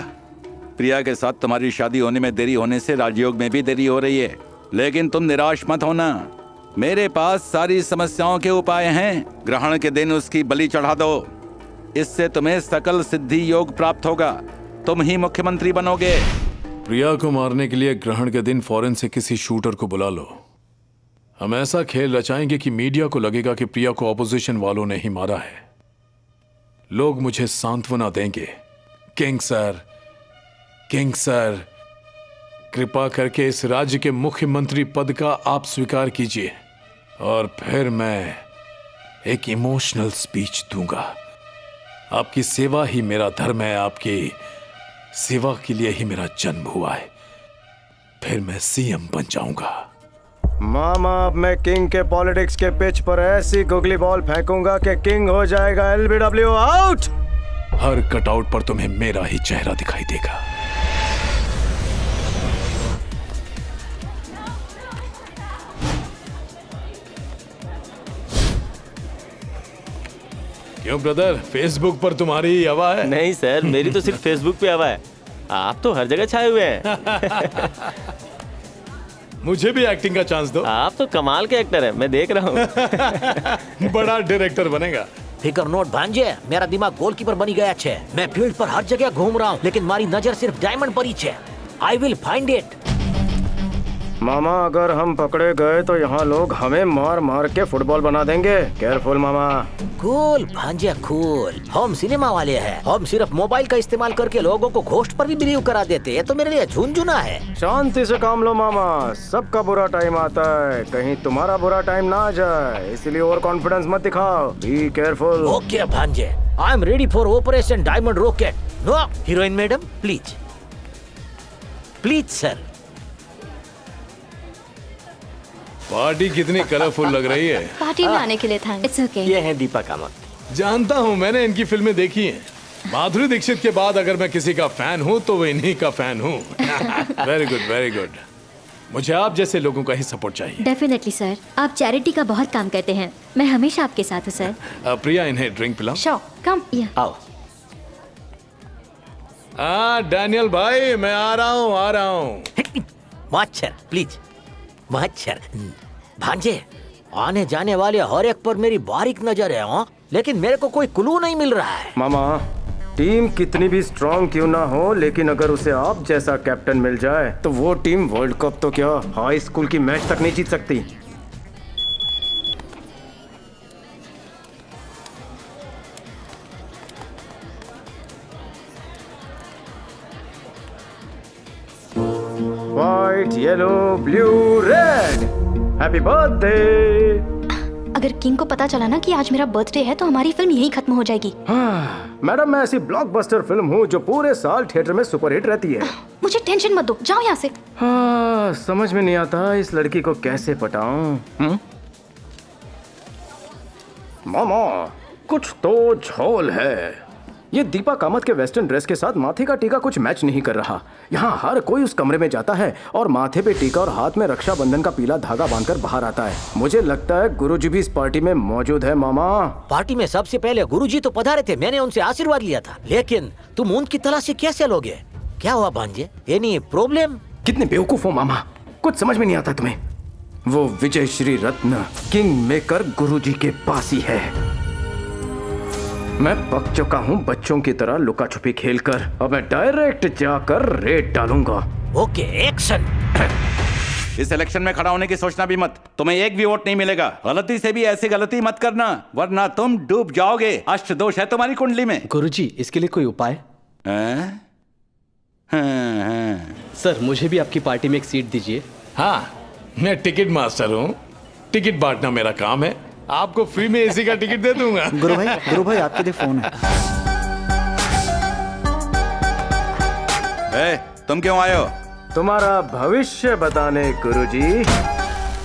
प्रिया के साथ तुम्हारी शादी होने में देरी होने से राजयोग में भी देरी हो रही है, लेकिन तुम निराश मत होना। मेरे पास सारी समस्याओं के उपाय हैं। ग्रहण के दिन उसकी बलि चढ़ा दो, इससे तुम्हें सकल सिद्धि योग प्राप्त होगा। तुम ही मुख्यमंत्री बनोगे। प्रिया को मारने के लिए ग्रहण के दिन फौरन से किसी शूटर को बुला लो। हम ऐसा खेल रचाएंगे कि मीडिया को लगेगा कि प्रिया को ऑपोजिशन वालों ने ही मारा है। लोग मुझे सांत्वना देंगे, किंग सर, कृपा करके इस राज्य के मुख्यमंत्री पद का आप स्वीकार कीजिए। और फिर मैं एक इमोशनल स्पीच दूंगा। आपकी सेवा ही मेरा धर्म है, आपकी सेवा के लिए ही मेरा जन्म हुआ है। फिर मैं सीएम बन जाऊंगा। मामा, अब मैं किंग के पॉलिटिक्स के पिच पर ऐसी गुगली बॉल फेंकूंगा कि किंग हो जाएगा। LBW out. हर कटआउट पर तुम्हें मेरा ही चेहरा दिखाई देगा। क्यों ब्रदर, फेसबुक पर तुम्हारी हवा है? नहीं सर, मेरी तो सिर्फ फेसबुक पे हवा है। आप तो हर जगह छाए हुए हैं। मुझे भी एक्टिंग का चांस दो। आप तो कमाल के एक्टर हैं, मैं देख रहा हूँ। बड़ा डायरेक्टर बनेगा। फिकर नोट भांजे, मेरा दिमाग गोलकीपर बनी गया छे। मैं फील्ड पर हर जगह घूम रहा हूँ, लेकिन मारी नजर सिर्फ डायमंड पर ही छे। I will find it. मामा, अगर हम पकड़े गए तो यहाँ लोग हमें मार मार के फुटबॉल बना देंगे। केयरफुल मामा। कूल भांजे कूल। हम सिनेमा वाले हैं। हम सिर्फ मोबाइल का इस्तेमाल करके लोगों को घोस्ट पर भी बिलीव करा देते हैं। तो मेरे लिए झुनझुना है। शांति से काम लो मामा, सबका बुरा टाइम आता है, कहीं तुम्हारा बुरा टाइम ना आ जाए, इसलिए ओवर कॉन्फिडेंस मत दिखाओ। B careful. ओके भांजे, I am ready for operation diamond rocket. No heroine madam, please sir. Party कितनी कलरफुल लग रही है। पार्टी में आने के लिए थैंक्स। It's okay. ये है दीपा कामत। जानता हूँ, मैंने इनकी फिल्में देखी हैं। माधुरी दीक्षित के बाद अगर मैं किसी का फैन हूँ तो वो इन्हीं का फैन हूँ। Very good, very good. मुझे आप जैसे लोगों का ही सपोर्ट चाहिए। डेफिनेटली सर, आप चैरिटी का बहुत काम करते हैं। मैं हमेशा आपके साथ हूँ सर। प्रिया, इन्हें ड्रिंक पिलाओ। श्योर, कम। आओ। डैनियल भाई, मैं आ रहा हूँ। मच्छर प्लीज, मच्छर। भांजे, आने जाने वाले हर एक पर मेरी बारीक नजर है। हाँ, लेकिन मेरे को कोई क्लू नहीं मिल रहा है। मामा, टीम कितनी भी स्ट्रांग क्यों ना हो, लेकिन अगर उसे आप जैसा कैप्टन मिल जाए तो वो टीम वर्ल्ड कप तो क्या, हाई स्कूल की मैच तक नहीं जीत सकती। White, yellow, blue, red, happy birthday. अगर किंग को पता चला ना कि आज मेरा बर्थडे है तो हमारी फिल्म यहीं खत्म हो जाएगी। मैडम, मैं ऐसी ब्लॉकबस्टर फिल्म हूँ जो पूरे साल थिएटर में सुपरहिट रहती है। मुझे टेंशन मत दो, जाओ यहाँ से। समझ में नहीं आता इस लड़की को कैसे पटाऊं। मामा, कुछ तो झोल है। ये दीपा कामत के वेस्टर्न ड्रेस के साथ माथे का टीका कुछ मैच नहीं कर रहा। यहाँ हर कोई उस कमरे में जाता है और माथे पे टीका और हाथ में रक्षाबंधन का पीला धागा बांधकर बाहर आता है। मुझे लगता है गुरुजी भी इस पार्टी में मौजूद है। मामा, पार्टी में सबसे पहले गुरुजी तो पधारे थे, मैंने उनसे आशीर्वाद लिया था, लेकिन तुम उनकी तलाशी कैसे लोगे? क्या हुआ भांजे? Any problem? कितने बेवकूफ हो मामा, कुछ समझ में नहीं आता तुम्हें। वो विजय श्री रत्न किंग मेकर गुरुजी के पास ही है। मैं पक चुका हूँ बच्चों की तरह लुका छुपी खेलकर। अब मैं डायरेक्ट जाकर रेड डालूंगा। Okay, action. इस इलेक्शन में खड़ा होने की सोचना भी मत, तुम्हें एक भी वोट नहीं मिलेगा। गलती से भी ऐसी गलती मत करना, वरना तुम डूब जाओगे। अष्ट दोष है तुम्हारी कुंडली में। गुरुजी, इसके लिए कोई उपाय? सर, मुझे भी आपकी पार्टी में एक सीट दीजिए। हाँ, मैं टिकट मास्टर हूँ, टिकट बांटना मेरा काम है। आपको फ्री में एसी का टिकट दे दूंगा। गुरु भाई आपके लिए फोन है। तुम क्यों आए हो? तुम्हारा भविष्य बताने गुरुजी।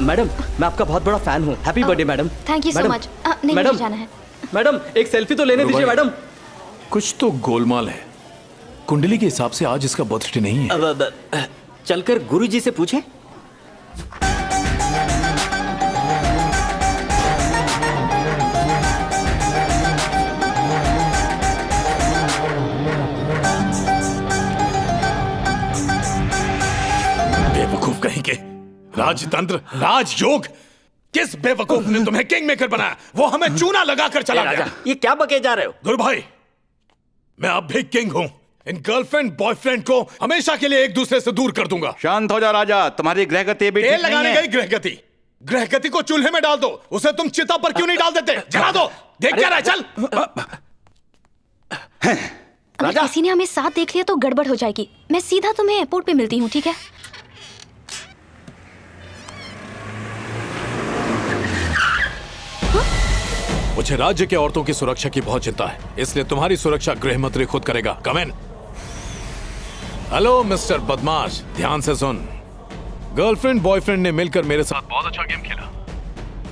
मैडम, मैं आपका बहुत बड़ा फैन हूँ। Happy birthday madam. Thank you so much. नहीं, मुझे जाना है। मैडम, एक सेल्फी तो लेने दीजिए मैडम। कुछ तो गोलमाल है। कुंडली के हिसाब से आज इसका बर्थडे नहीं है। चलकर गुरुजी से पूछें। बेवकूफ कहीं के। राजतंत्र, राजयोग, किस बेवकूफ ने तुम्हें किंग मेकर बनाया? वो हमें चूना लगाकर चला गया। ये क्या बके जा रहे हो? गुरु भाई, मैं अब भी किंग हूं। इन गर्लफ्रेंड बॉयफ्रेंड को हमेशा के लिए एक दूसरे से दूर कर दूंगा। शांत हो जा राजा, तुम्हारी ग्रहगति भी तेल लगाने गई ग्रहगति। ग्रहगति को चूल्हे में डाल दो, उसे तुम चिता पर क्यों नहीं डाल देते? जला दो, देख क्या रहा है? चल। अगर किसी ने हमें साथ देख लिया तो गड़बड़ हो जाएगी। मैं सीधा तुम्हें एयरपोर्ट पे मिलती हूँ, ठीक है? मुझे राज्य के औरतों की सुरक्षा की बहुत चिंता है, इसलिए तुम्हारी सुरक्षा गृह मंत्री खुद करेगा। कम इन। हेलो मिस्टर बदमाश, ध्यान से सुन। गर्लफ्रेंड बॉयफ्रेंड ने मिलकर मेरे साथ बहुत अच्छा गेम खेला।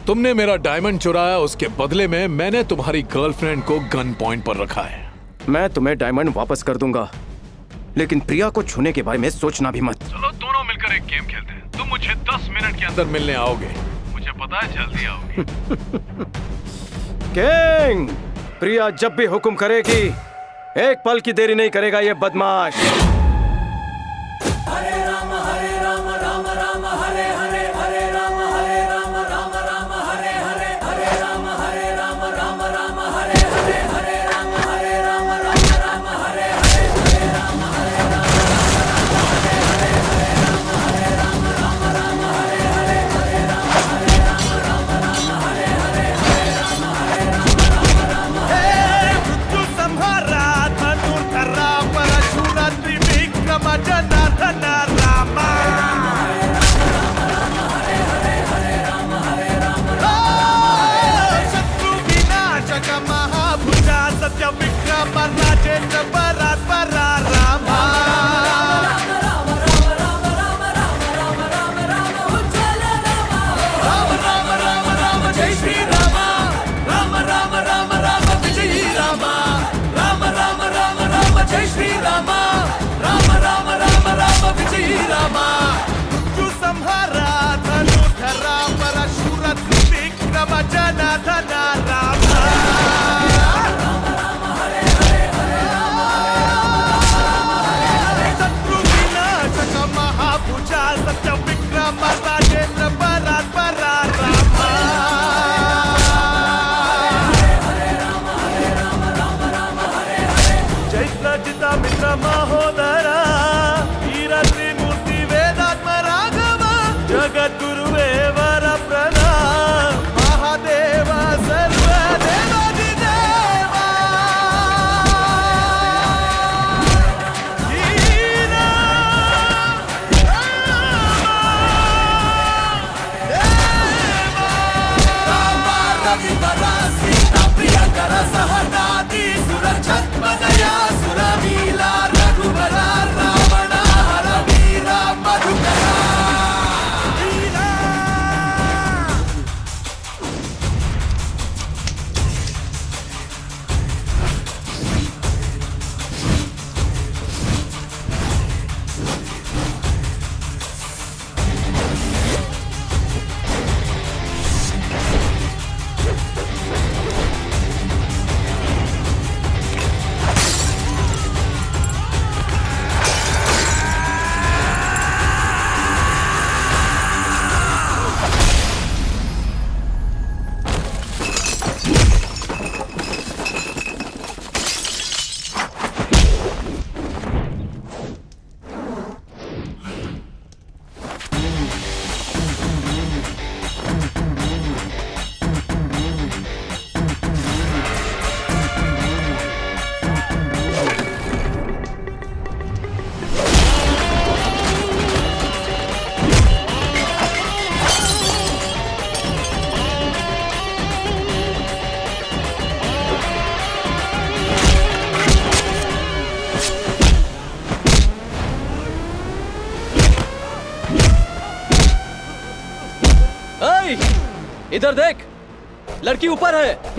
तुमने मेरा डायमंड चुराया, उसके बदले में मैंने तुम्हारी गर्लफ्रेंड को गन पॉइंट पर रखा है। मैं तुम्हें डायमंड वापस कर दूंगा, लेकिन प्रिया को छूने के बारे में सोचना भी मत। चलो दोनों मिलकर एक गेम खेलते हैं। तुम मुझे 10 मिनट के अंदर मिलने आओगे, मुझे पता है जल्दी आओगे। किंग, प्रिया जब भी हुक्म करेगी एक पल की देरी नहीं करेगा ये बदमाश। हरे राम राम राम हरे हरे, हरे राम राम हरे हरे, हरे राम राम हरे हरे, हरे राम हरे राम हरे हरे, हरे राम हरे राम इधर देख, लड़की ऊपर है।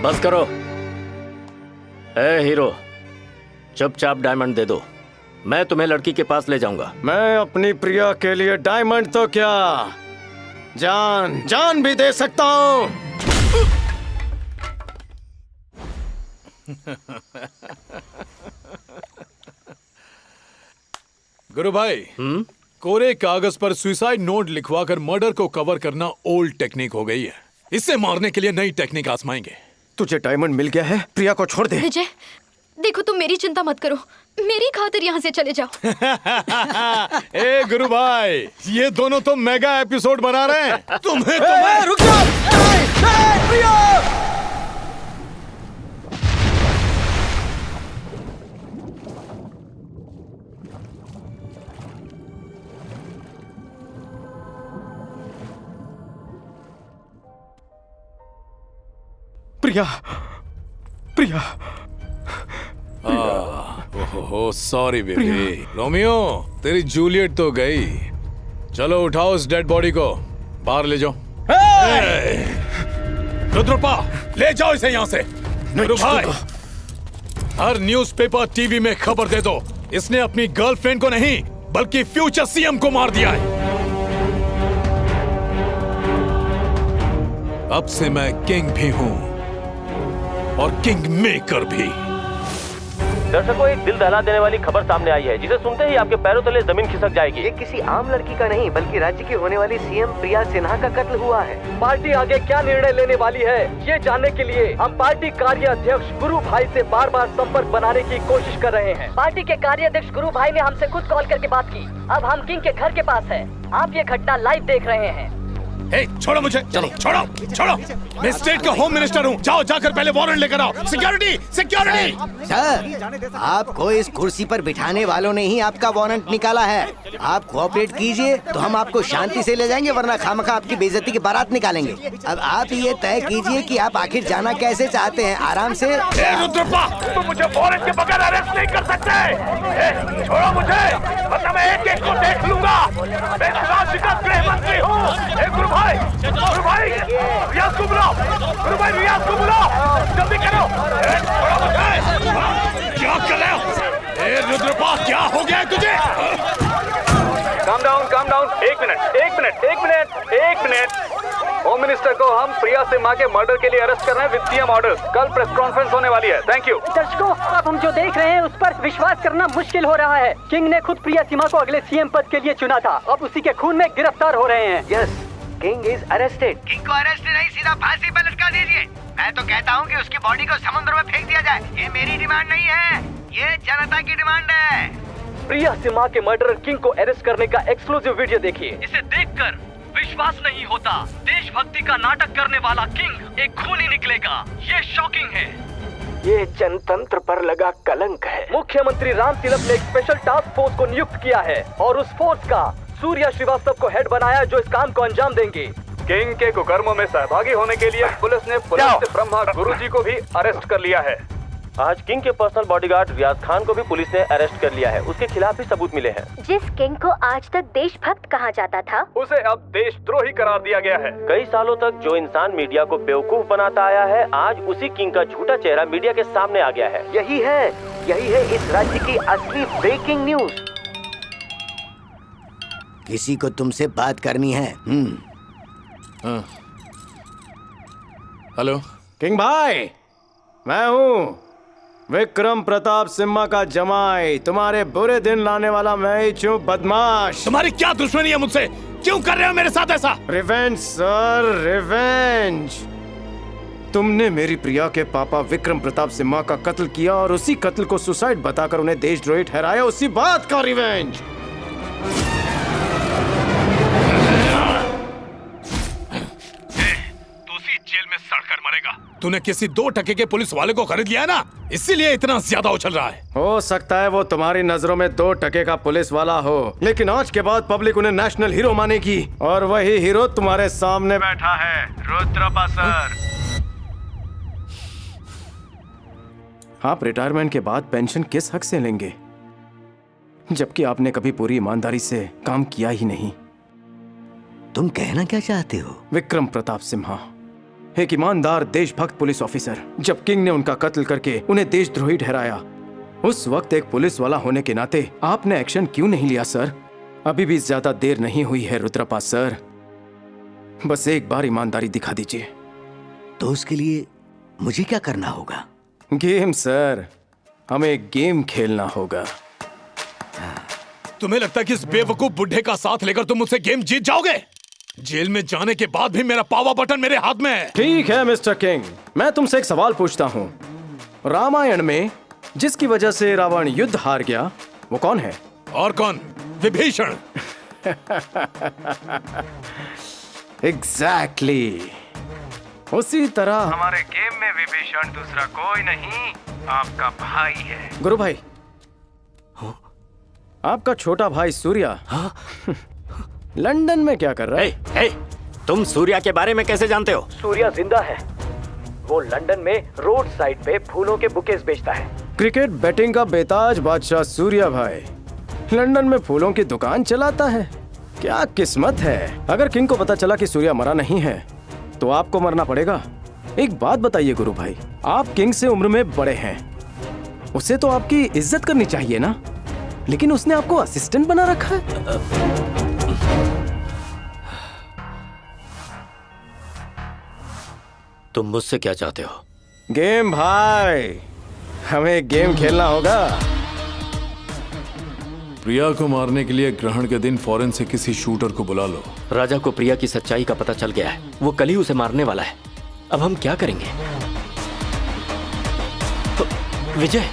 बस करो। ए हीरो, चुपचाप डायमंड दे दो, मैं तुम्हें लड़की के पास ले जाऊंगा। मैं अपनी प्रिया के लिए डायमंड तो क्या, जान भी दे सकता हूं। गुरु भाई, कोरे कागज पर सुसाइड नोट लिखवाकर मर्डर को कवर करना ओल्ड टेक्निक हो गई है। इससे मारने के लिए नई टेक्निक आजमाएंगे। तुझे डायमंड मिल गया है, प्रिया को छोड़ दे। विजय, देखो तुम मेरी चिंता मत करो, मेरी खातिर यहाँ से चले जाओ। ए गुरु भाई, ये दोनों तो मेगा एपिसोड बना रहे हैं। तुम्हें रुक जाओ। प्रिया! प्रिया, प्रिया, ओहो सॉरी बेबी। रोमियो, तेरी जूलियट तो गई। चलो उठाओ उस डेड बॉडी को, बाहर ले जाओ। रुद्रप्पा, ले जाओ इसे यहाँ से। गुरु भाई, हर न्यूज़पेपर टीवी में खबर दे दो, इसने अपनी गर्लफ्रेंड को नहीं बल्कि फ्यूचर सीएम को मार दिया है। अब से मैं किंग भी हूं और किंग मेकर भी। दर्शकों, एक दिल दहला देने वाली खबर सामने आई है, जिसे सुनते ही आपके पैरों तले जमीन खिसक जाएगी। ये किसी आम लड़की का नहीं बल्कि राज्य की होने वाली सीएम प्रिया सिन्हा का कत्ल हुआ है। पार्टी आगे क्या निर्णय लेने वाली है, ये जानने के लिए हम पार्टी कार्य अध्यक्ष गुरु भाई से बार बार संपर्क बनाने की कोशिश कर रहे हैं। पार्टी के कार्याध्यक्ष गुरु भाई ने हमसे खुद कॉल करके बात की। अब हम किंग के घर के पास है। आप ये घटना लाइव देख रहे हैं। छोड़ो मुझे, चलो छोड़ो छोड़ो, मैं स्टेट का होम मिनिस्टर हूँ। जाओ जाकर पहले वारंट लेकर आओ। Security security. सर, आपको इस कुर्सी पर बिठाने वालों ने ही आपका वारंट निकाला है। आप कोऑपरेट कीजिए तो हम आपको शांति से ले जाएंगे, वरना खामखा आपकी बेइज्जती की बारात निकालेंगे। अब आप ये तय कीजिए कि आप आखिर जाना कैसे चाहते हैं। आराम से। रुद्रप्पा, तुम मुझे वारंट के बगैर अरेस्ट नहीं कर सकते। छोड़ो मुझे, वरना मैं एक एक को देख लूंगा। मैं राज्य का गृह मंत्री हूँ। गुरु भाई, रियाज को बुलाओ। गुरु भाई, रियाज को बुलाओ, जल्दी करो। छोड़ो मुझे। क्या कर रहे हो? रुद्रप्पा, क्या हो गया है तुझे? Calm down. एक मिनट। होम मिनिस्टर को हम प्रिया सिन्हा के मर्डर के लिए अरेस्ट कर रहे हैं विद सीएम ऑर्डर। कल प्रेस कॉन्फ्रेंस होने वाली है। Thank you. दर्शकों, अब हम जो देख रहे हैं उस पर विश्वास करना मुश्किल हो रहा है। किंग ने खुद प्रिया सिन्हा को अगले सीएम पद के लिए चुना था। अब उसी के खून में गिरफ्तार हो रहे हैं। Yes, king is arrested. King को अरेस्ट नहीं, सीधा फांसी पर लटका दीजिए। मैं तो कहता हूँ कि उसकी बॉडी को समुद्र में फेंक दिया जाए। ये मेरी डिमांड नहीं है, ये जनता की डिमांड है। प्रिया सिन्हा के मर्डरर किंग को अरेस्ट करने का एक्सक्लूसिव वीडियो देखिए। इसे देखकर विश्वास नहीं होता, देशभक्ति का नाटक करने वाला किंग एक खूनी निकलेगा। ये शॉकिंग है। ये जनतंत्र पर लगा कलंक है। मुख्यमंत्री राम तिलक ने एक स्पेशल टास्क फोर्स को नियुक्त किया है और उस फोर्स का सूर्या श्रीवास्तव को हेड बनाया, जो इस काम को अंजाम देंगे। किंग के कुकर्मों में सहभागी होने के लिए पुलिस ने ब्रह्मा गुरुजी को भी अरेस्ट कर लिया है। आज किंग के पर्सनल बॉडीगार्ड रियाज खान को भी पुलिस ने अरेस्ट कर लिया है। उसके खिलाफ भी सबूत मिले हैं। जिस किंग को आज तक देशभक्त कहा जाता था, उसे अब देशद्रोही करार दिया गया है। कई सालों तक जो इंसान मीडिया को बेवकूफ बनाता आया है, आज उसी किंग का झूठा चेहरा मीडिया के सामने आ गया है। यही है इस राज्य की असली ब्रेकिंग न्यूज। किसी को तुमसे बात करनी है। हेलो किंग भाई, मैं हूँ विक्रम प्रताप सिम्हा का जमाई। तुम्हारे बुरे दिन लाने वाला मैं ही हूँ, बदमाश। तुम्हारी क्या दुश्मनी है मुझसे? क्यों कर रहे हो मेरे साथ ऐसा? Revenge sir, revenge. तुमने मेरी प्रिया के पापा विक्रम प्रताप सिम्हा का कत्ल किया और उसी कत्ल को सुसाइड बताकर उन्हें देशद्रोही ठहराया। उसी बात का रिवेंज। दोषी जेल में सड़कर मरे। मारेगा। तूने किसी 2 टके के पुलिस वाले को खरीद लिया है ना, इसीलिए इतना ज्यादा उछल रहा है। हो सकता है वो तुम्हारी नजरों में 2 टके का पुलिस वाला हो, लेकिन आज के बाद पब्लिक उन्हें नेशनल हीरो मानेगी, और वही हीरो तुम्हारे सामने बैठा है, रुद्रप्पा सर। आप रिटायरमेंट के बाद पेंशन किस हक से लेंगे, जबकि आपने कभी पूरी ईमानदारी से काम किया ही नहीं। तुम कहना क्या चाहते हो? विक्रम प्रताप सिम्हा, एक ईमानदार देशभक्त पुलिस ऑफिसर। जब किंग ने उनका कत्ल करके उन्हें देशद्रोही ठहराया, उस वक्त एक पुलिस वाला होने के नाते आपने एक्शन क्यों नहीं लिया सर? अभी भी ज्यादा देर नहीं हुई है रुद्रप्पा सर, बस एक बार ईमानदारी दिखा दीजिए। तो उसके लिए मुझे क्या करना होगा? गेम सर, हमें गेम खेलना होगा। तुम्हें लगता है कि इस बेवकूफ बुढ़े का साथ लेकर तुम मुझसे गेम जीत जाओगे? जेल में जाने के बाद भी मेरा पावर बटन मेरे हाथ में है। ठीक है मिस्टर किंग, मैं तुमसे एक सवाल पूछता हूँ। रामायण में जिसकी वजह से रावण युद्ध हार गया, वो कौन है? और कौन? विभीषण। एग्जैक्टली। उसी तरह हमारे गेम में विभीषण दूसरा कोई नहीं, आपका भाई है। गुरु भाई, आपका छोटा भाई सूर्या लंदन में क्या कर रहा है? तुम सूर्या के बारे में कैसे जानते हो? सूर्या जिंदा है। वो लंदन में रोड साइड पे फूलों के बुकेस बेचता है। क्रिकेट बैटिंग का बेताज बादशाह सूर्या भाई लंदन में फूलों की दुकान चलाता है। क्या किस्मत है। अगर किंग को पता चला कि सूर्या मरा नहीं है तो आपको मरना पड़ेगा। एक बात बताइए गुरु भाई, आप किंग से उम्र में बड़े हैं, उसे तो आपकी इज्जत करनी चाहिए ना, लेकिन उसने आपको असिस्टेंट बना रखा है। तुम मुझसे क्या चाहते हो? गेम भाई, हमें गेम खेलना होगा। प्रिया को मारने के लिए ग्रहण के दिन फौरन से किसी शूटर को बुला लो। राजा को प्रिया की सच्चाई का पता चल गया है, वो कल ही उसे मारने वाला है। अब हम क्या करेंगे? विजय,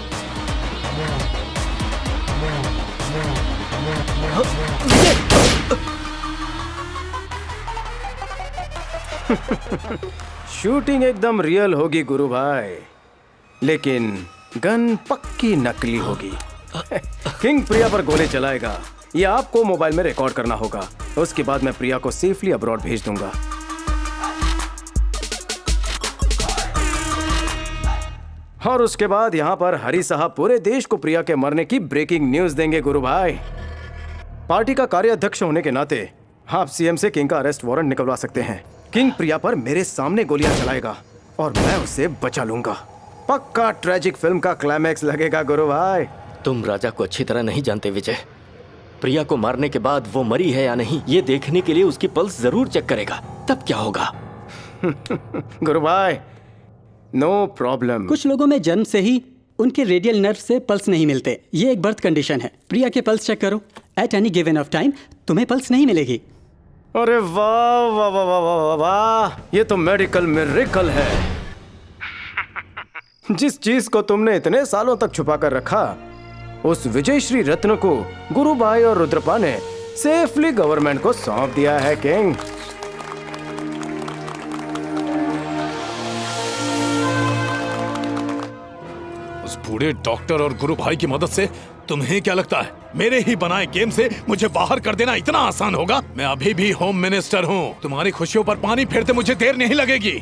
शूटिंग एकदम रियल होगी गुरु भाई, लेकिन गन पक्की नकली होगी। किंग प्रिया पर गोली चलाएगा, ये आपको मोबाइल में रिकॉर्ड करना होगा। उसके बाद मैं प्रिया को सेफली अब्रॉड भेज दूंगा। और उसके बाद यहाँ पर हरी साहब पूरे देश को प्रिया के मरने की ब्रेकिंग न्यूज देंगे गुरु भाई। पार्टी का कार्याध्यक्ष होने के नाते आप सीएम से किंग का अरेस्ट वारंट निकलवा सकते हैं। किंग प्रिया पर मेरे सामने गोलियां चलाएगा और मैं उसे बचा लूंगा। पक्का ट्रेजिक फिल्म का क्लाइमैक्स लगेगा गुरु भाई। तुम राजा को अच्छी तरह नहीं जानते विजय। प्रिया को मारने के बाद वो मरी है या नहीं, ये देखने के लिए उसकी पल्स जरूर चेक करेगा, तब क्या होगा? गुरु भाई, नो प्रॉब्लम। कुछ लोगों में जन्म से ही उनके रेडियल नर्व से पल्स नहीं मिलते, ये एक बर्थ कंडीशन है। प्रिया के पल्स चेक करो, at any given of time तुम्हें पल्स नहीं मिलेगी। अरे वाह वाह वाह वाह वाह वाह, ये तो मेडिकल मिरेकल है। जिस चीज को तुमने इतने सालों तक छुपा कर रखा, उस विजयश्री रत्न को गुरु भाई और रुद्रप्पा ने सेफली गवर्नमेंट को सौंप दिया है किंग। उस बूढ़े डॉक्टर और गुरु भाई की मदद से तुम्हें क्या लगता है मेरे ही बनाए गेम से मुझे बाहर कर देना इतना आसान होगा? मैं अभी भी होम मिनिस्टर हूँ। तुम्हारी खुशियों पर पानी फेरते मुझे देर नहीं लगेगी।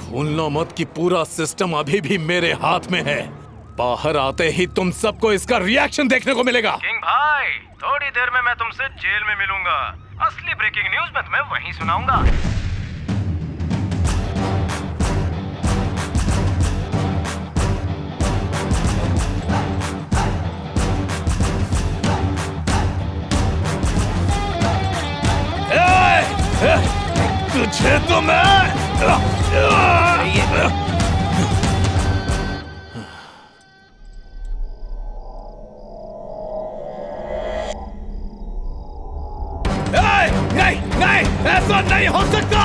भूलना मत कि पूरा सिस्टम अभी भी मेरे हाथ में है। बाहर आते ही तुम सबको इसका रिएक्शन देखने को मिलेगा। किंग भाई, थोड़ी देर में मैं तुमसे जेल में मिलूंगा। असली ब्रेकिंग न्यूज मैं तुम्हें वहीं सुनाऊंगा। तुझे तो मैं नहीं नहीं, ऐसा नहीं हो सकता।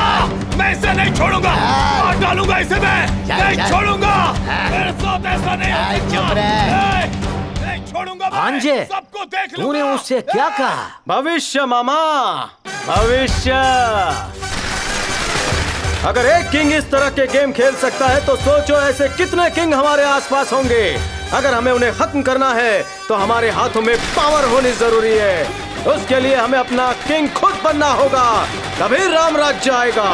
मैं इसे नहीं छोड़ूंगा, मार डालूंगा इसे। मैं नहीं छोड़ूंगा, मेरे साथ ऐसा नहीं हो सकता। नहीं छोड़ूंगा भांजे, सबको देख तूने उससे क्या कहा? भविष्य मामा, भविष्य। अगर एक किंग इस तरह के गेम खेल सकता है तो सोचो ऐसे कितने किंग हमारे आसपास होंगे। अगर हमें उन्हें खत्म करना है तो हमारे हाथों में पावर होनी जरूरी है। उसके लिए हमें अपना किंग खुद बनना होगा, तभी राम राज्य आएगा।